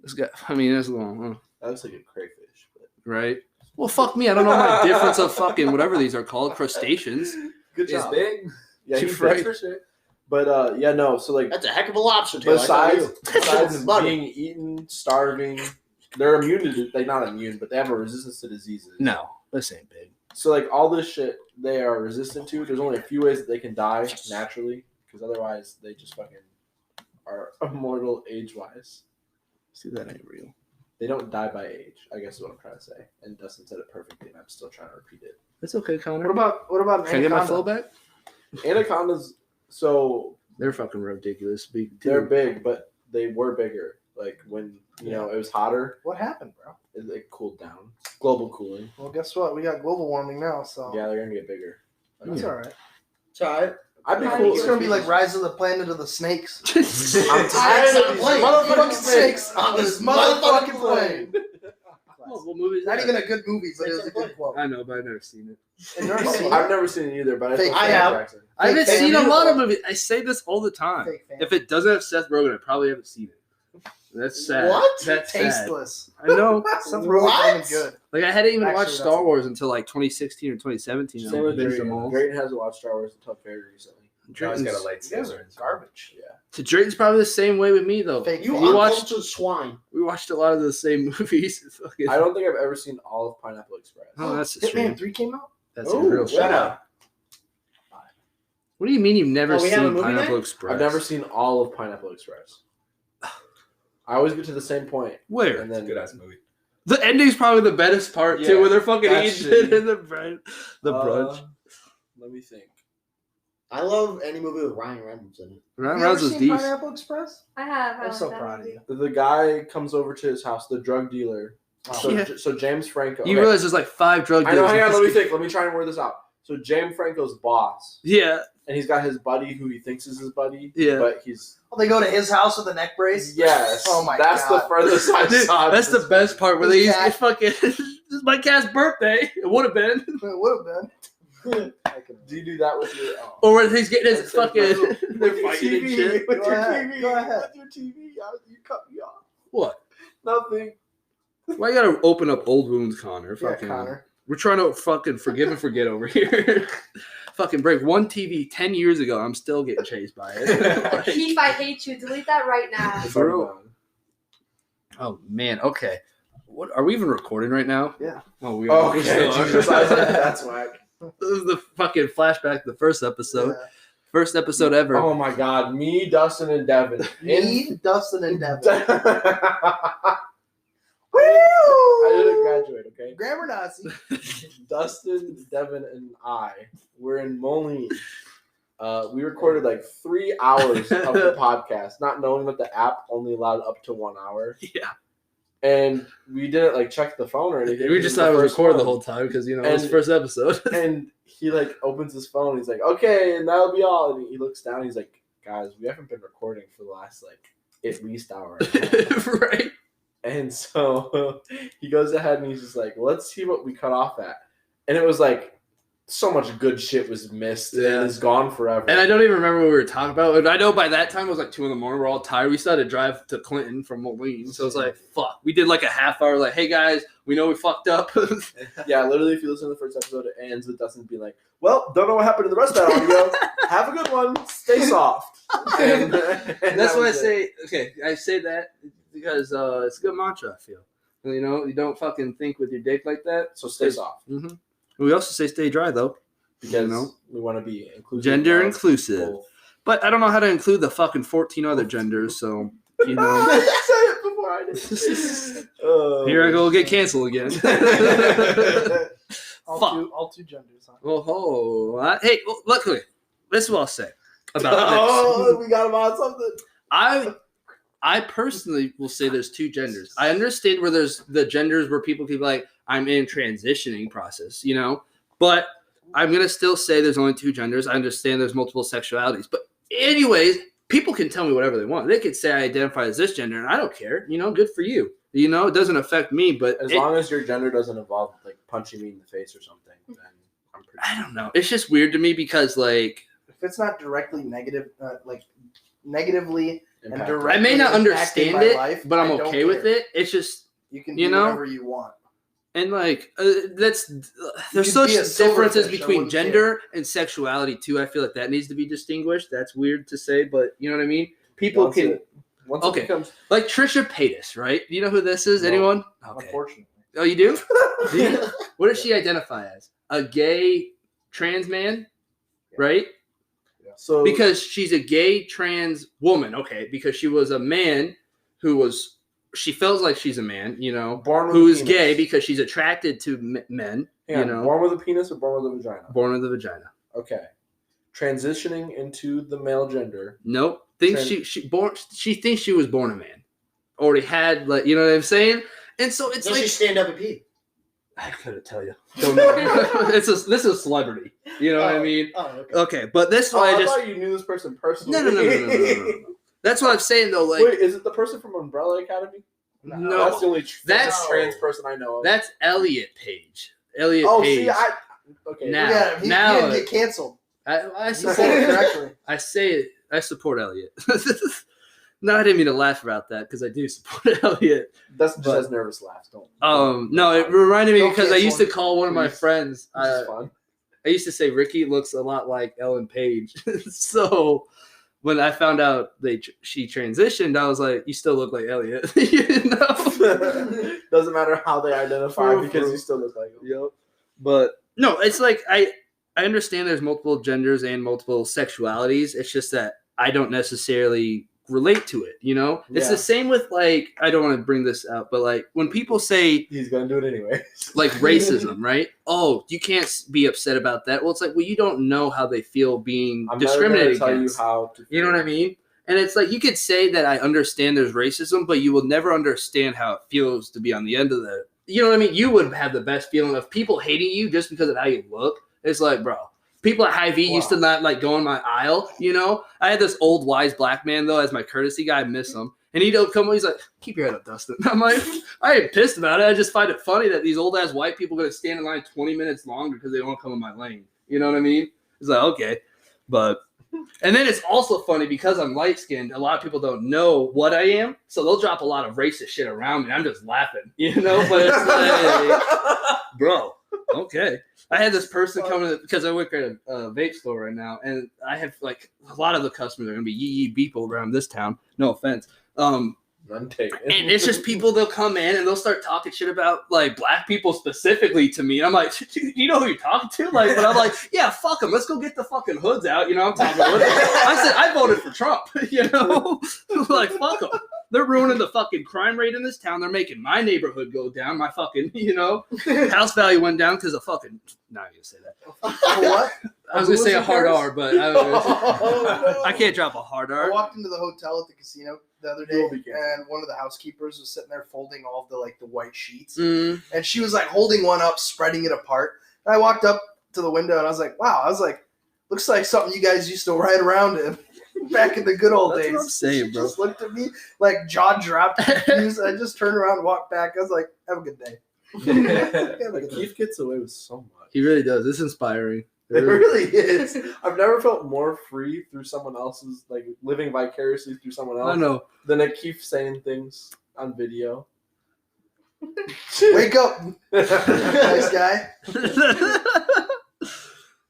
This guy. I mean, that's long, That looks like a crayfish. But right? Well, fuck me. I don't know my difference of fucking whatever these are called, crustaceans. good is job. big. Yeah, Too he's right. big for sure. But yeah, no. So like, That's a heck of a lobster tail. besides Butter. being eaten, starving, they're immune to like not immune, but they have a resistance to diseases. No, this ain't big. So like all this shit they are resistant to. There's only a few ways that they can die naturally, because otherwise they just fucking are immortal age-wise. See, that ain't real. They don't die by age, I guess is what I'm trying to say. And Dustin said it perfectly, and I'm still trying to repeat it. That's okay, Connor. What about an Can I get my anaconda? flow back? Anacondas, so They're fucking ridiculous. they're big, but they were bigger. Like when it was hotter, What happened, bro? it cooled down. Global cooling. Well, guess what? We got global warming now, so Yeah, they're gonna get bigger. that's all right. Try it. I'd be It's cool. It's gonna be like Rise of the Planet of the Snakes. I'm tired of these motherfucking snakes on this motherfucking plane. What movie is Not that? even a good movie, but it was a good quote. I know, but I've never seen it. And never seen I've never seen it either, but I Fake think I Sam have. Jackson. I haven't fan. seen a lot of movies. I say this all the time. Fake fan. If it doesn't have Seth Rogen, I probably haven't seen it. That's sad. What? That's sad. Tasteless. I know. Seth What? Rogen's ain't good. Like I hadn't even Actually, watched that's Star a- Wars until like 2016 or 2017. Same with Binged them all. Drayton hasn't watched Star Wars until very recently. Always got a Drayton's, You guys lightsaber. are garbage. so Drayton's probably the same way with me though. Fake You fan. We uncultured swine. We watched a lot of the same movies. Fucking- I don't think I've ever seen all of Pineapple Express. Oh, that's a Hitman shame. 3 came out? That's a Ooh, real shut shame. up. What do you mean you've never Oh, we have a seen movie Pineapple night? Express? I've never seen all of Pineapple Express. I always get to the same point, Where? and then Good ass movie. The ending's probably the best part Yeah, too, where they're fucking that eating shit. it in the brunch. The brunch. Let me think. I love any movie with Ryan Reynolds in it. Ryan You Reynolds ever is seen decent. Pineapple Express? I have. I'm so proud of you. The guy comes over to his house, the drug dealer. So, Yeah. so James Franco. You okay. realize there's like 5 drug I dealers. know. Hang in on. this Let me game. think. Let me try and word this out. So James Franco's boss, Yeah, and he's got his buddy who he thinks is his buddy. Yeah. But he's Oh, they go to his house with a neck brace? yes. Oh my That's God. the furthest I Dude, saw. that's the this best part where they His use cat. fucking. This is my cat's birthday. It would have been, It would have been. Do you do that with your? Oh. or when he's getting his That's so fucking. cool. They're With your fighting and TV, shit. With Go your ahead, TV. go ahead. With your TV. You cut me off. What? Nothing. Why you gotta open up old wounds, Connor? Yeah, Fucking. Connor. We're trying to fucking forgive and forget over here. Fucking break one TV 10 years ago. I'm still getting chased by it. Like, Keith, I hate you. Delete that right now. It's Bro. already done. oh man. Okay. What are we even recording right now? Yeah. Oh, we are. Okay, We still are. Jesus, I was like, that's whack. This is the fucking flashback to the first episode. Yeah. First episode ever. Oh my God, me, Dustin, and Devin. Me, Dustin, and Devin. I didn't graduate, okay? Grammar Nazi. Dustin, Devin, and I were in Moline. We recorded like 3 hours of the podcast, not knowing that the app only allowed up to 1 hour. Yeah. And we didn't like check the phone or anything. We just was thought it the was first recorded the one. whole time because, you know, it was the And- first episode. And he like opens his phone. He's like, okay, and that'll be all. And he looks down. He's like, guys, we haven't been recording for the last like at least hour. And a half." Right. And so he goes ahead and he's just like, let's see what we cut off at. And it was like so much good shit was missed Yeah. and is gone forever. And I don't even remember what we were talking about. And I know by that time it was like 2 a.m. We're all tired. We started to drive to Clinton from Moline. So it's like, fuck. We did like a half hour, like, hey guys, we know we fucked up. Yeah, literally, if you listen to the first episode, it ends with Dustin being like, well, don't know what happened to the rest of that audio. Have a good one. Stay soft. And That's that why I was it. say, okay, I say that because it's a good mantra, I feel. You know, you don't fucking think with your dick like that. So stay soft. Mm-hmm. We also say stay dry, though. Because You know? we want to be inclusive. Gender of inclusive. both. But I don't know how to include the fucking 14 other genders, so, you know. I said it before I did. Oh, Here I go get canceled again. All Fuck. two genders, huh? Oh, hey, well, luckily, this is what I'll say about Oh, we got him on something. I personally will say there's 2 genders. I understand where there's the genders where people can be like, I'm in transitioning process, you know? But I'm going to still say there's only 2 genders. I understand there's multiple sexualities. But anyways, people can tell me whatever they want. They could say I identify as this gender, and I don't care. You know, good for you. You know, it doesn't affect me, but As long as your gender doesn't involve like punching me in the face or something, then I'm pretty. I don't know. It's just weird to me because, like, If it's not directly negative, like negatively and impactful. directly I may not impacting understand my it, life, but I'm I don't okay with care. it. It's just, You can you do know? whatever you want. and like, there's could such be a silverfish, differences I between wouldn't gender and sexuality too. I feel like that needs to be distinguished. That's weird to say, but you know what I mean? People Once can, it Okay. becomes, like Trisha Paytas, right? Do you know who this is? No. Anyone? Okay. Unfortunately. Oh, you do? Do you? What does she identify as? A gay trans man, Yeah. right? Yeah. So because she's a gay trans woman, okay, because she was a man she feels like she's a man, who is gay because she's attracted to men, Born with a penis or born with a vagina? Born with a vagina. Okay. Transitioning into the male gender. Nope. She thinks she was born a man. Already had, like, you know what I'm saying? And so it's Does she stand up and pee? I couldn't tell you. Don't know. This is a celebrity. You know what I mean? Oh, okay, but this is why I thought you knew this person personally. No. That's what I'm saying though. Like, wait, is it the person from Umbrella Academy? No, that's the only trans person I know of. That's Elliot Page. Page. See, okay. Now, he didn't get canceled. I support. I support Elliot. No, I didn't mean to laugh about that because I do support Elliot. That's just as nervous laughs. Don't. No, it reminded me because I used to call one of my friends. Fun. I used to say Ricky looks a lot like Ellen Page. So when I found out she transitioned, I was like, "You still look like Elliot." Doesn't matter how they identify because you still look like him. Yep. But no, it's like I understand there's multiple genders and multiple sexualities. It's just that I don't necessarily relate to it, It's the same with, like, I don't want to bring this up, but like when people say he's gonna do it anyway, like racism, right? Oh, you can't be upset about that. Well, it's like, well, you don't know how they feel being discriminated against. You know what I mean? And it's like, you could say that I understand there's racism, but you will never understand how it feels to be on the end of the, you know what I mean? You would have the best feeling of people hating you just because of how you look. It's like, bro. People at Hy-Vee used to not like go in my aisle, I had this old wise black man though as my courtesy guy. I miss him, and he'd come. He's like, "Keep your head up, Dustin." I'm like, I ain't pissed about it. I just find it funny that these old ass white people are gonna stand in line 20 minutes longer because they don't come in my lane. You know what I mean? It's like, okay, but and then it's also funny because I'm light skinned. A lot of people don't know what I am, so they'll drop a lot of racist shit around me. I'm just laughing, But it's like, bro, okay. I had this person coming because I work at a vape store right now, and I have like a lot of the customers are gonna be yee people around this town. No offense. None taken. And it's just people, they'll come in and they'll start talking shit about like black people specifically to me. And I'm like, you know who you're talking to? Like, but I'm like, yeah, fuck them. Let's go get the fucking hoods out. I'm talking about I said, I voted for Trump, like, fuck them. They're ruining the fucking crime rate in this town. They're making my neighborhood go down. My fucking, house value went down because of fucking, not gonna say that. What? I was going to say a hard R, but I can't drop a hard R. I walked into the hotel at the casino the other day, and one of the housekeepers was sitting there folding all of the white sheets, and she was like holding one up, spreading it apart. And I walked up to the window, and I was like, wow, looks like something you guys used to ride around in back in the good old days. What I'm saying, bro. She just looked at me like jaw dropped, confused. I just turned around and walked back. I was like, have a good day. Keith gets away with so much. He really does. It's inspiring. It really is. I've never felt more free through someone else's, like living vicariously through someone else. I know. Than I keep saying things on video. Wake up, nice guy.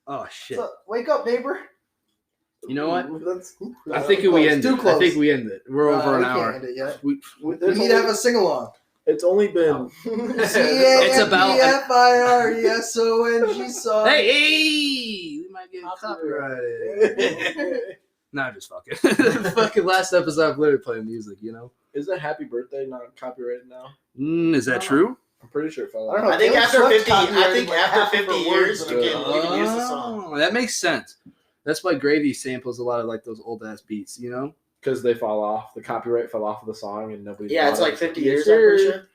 Oh shit! So, wake up, neighbor. You know what? I think we end it. I think we end it. We're over an hour. Can't end it yet. We need to have a sing along. It's only been. It's about CAMPFIRESONG song. Hey, we might get copyrighted. Nah, just fucking. Fucking last episode, I'm literally playing music. Is it Happy Birthday not copyrighted now? Is that true? I'm pretty sure it fell out. I think after 50. I think after 50 years, you can use the song. That makes sense. That's why Gravy samples a lot of like those old ass beats. Because they fall off. The copyright fell off of the song, and nobody. Yeah, it's like 50 years. I'm pretty sure.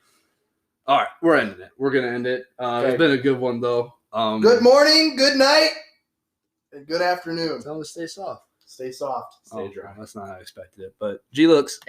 All right, we're ending it. We're gonna end it. It's been a good one though. Good morning, good night, and good afternoon. Tell them to stay soft. Stay soft. Stay dry. That's not how I expected it, but G looks.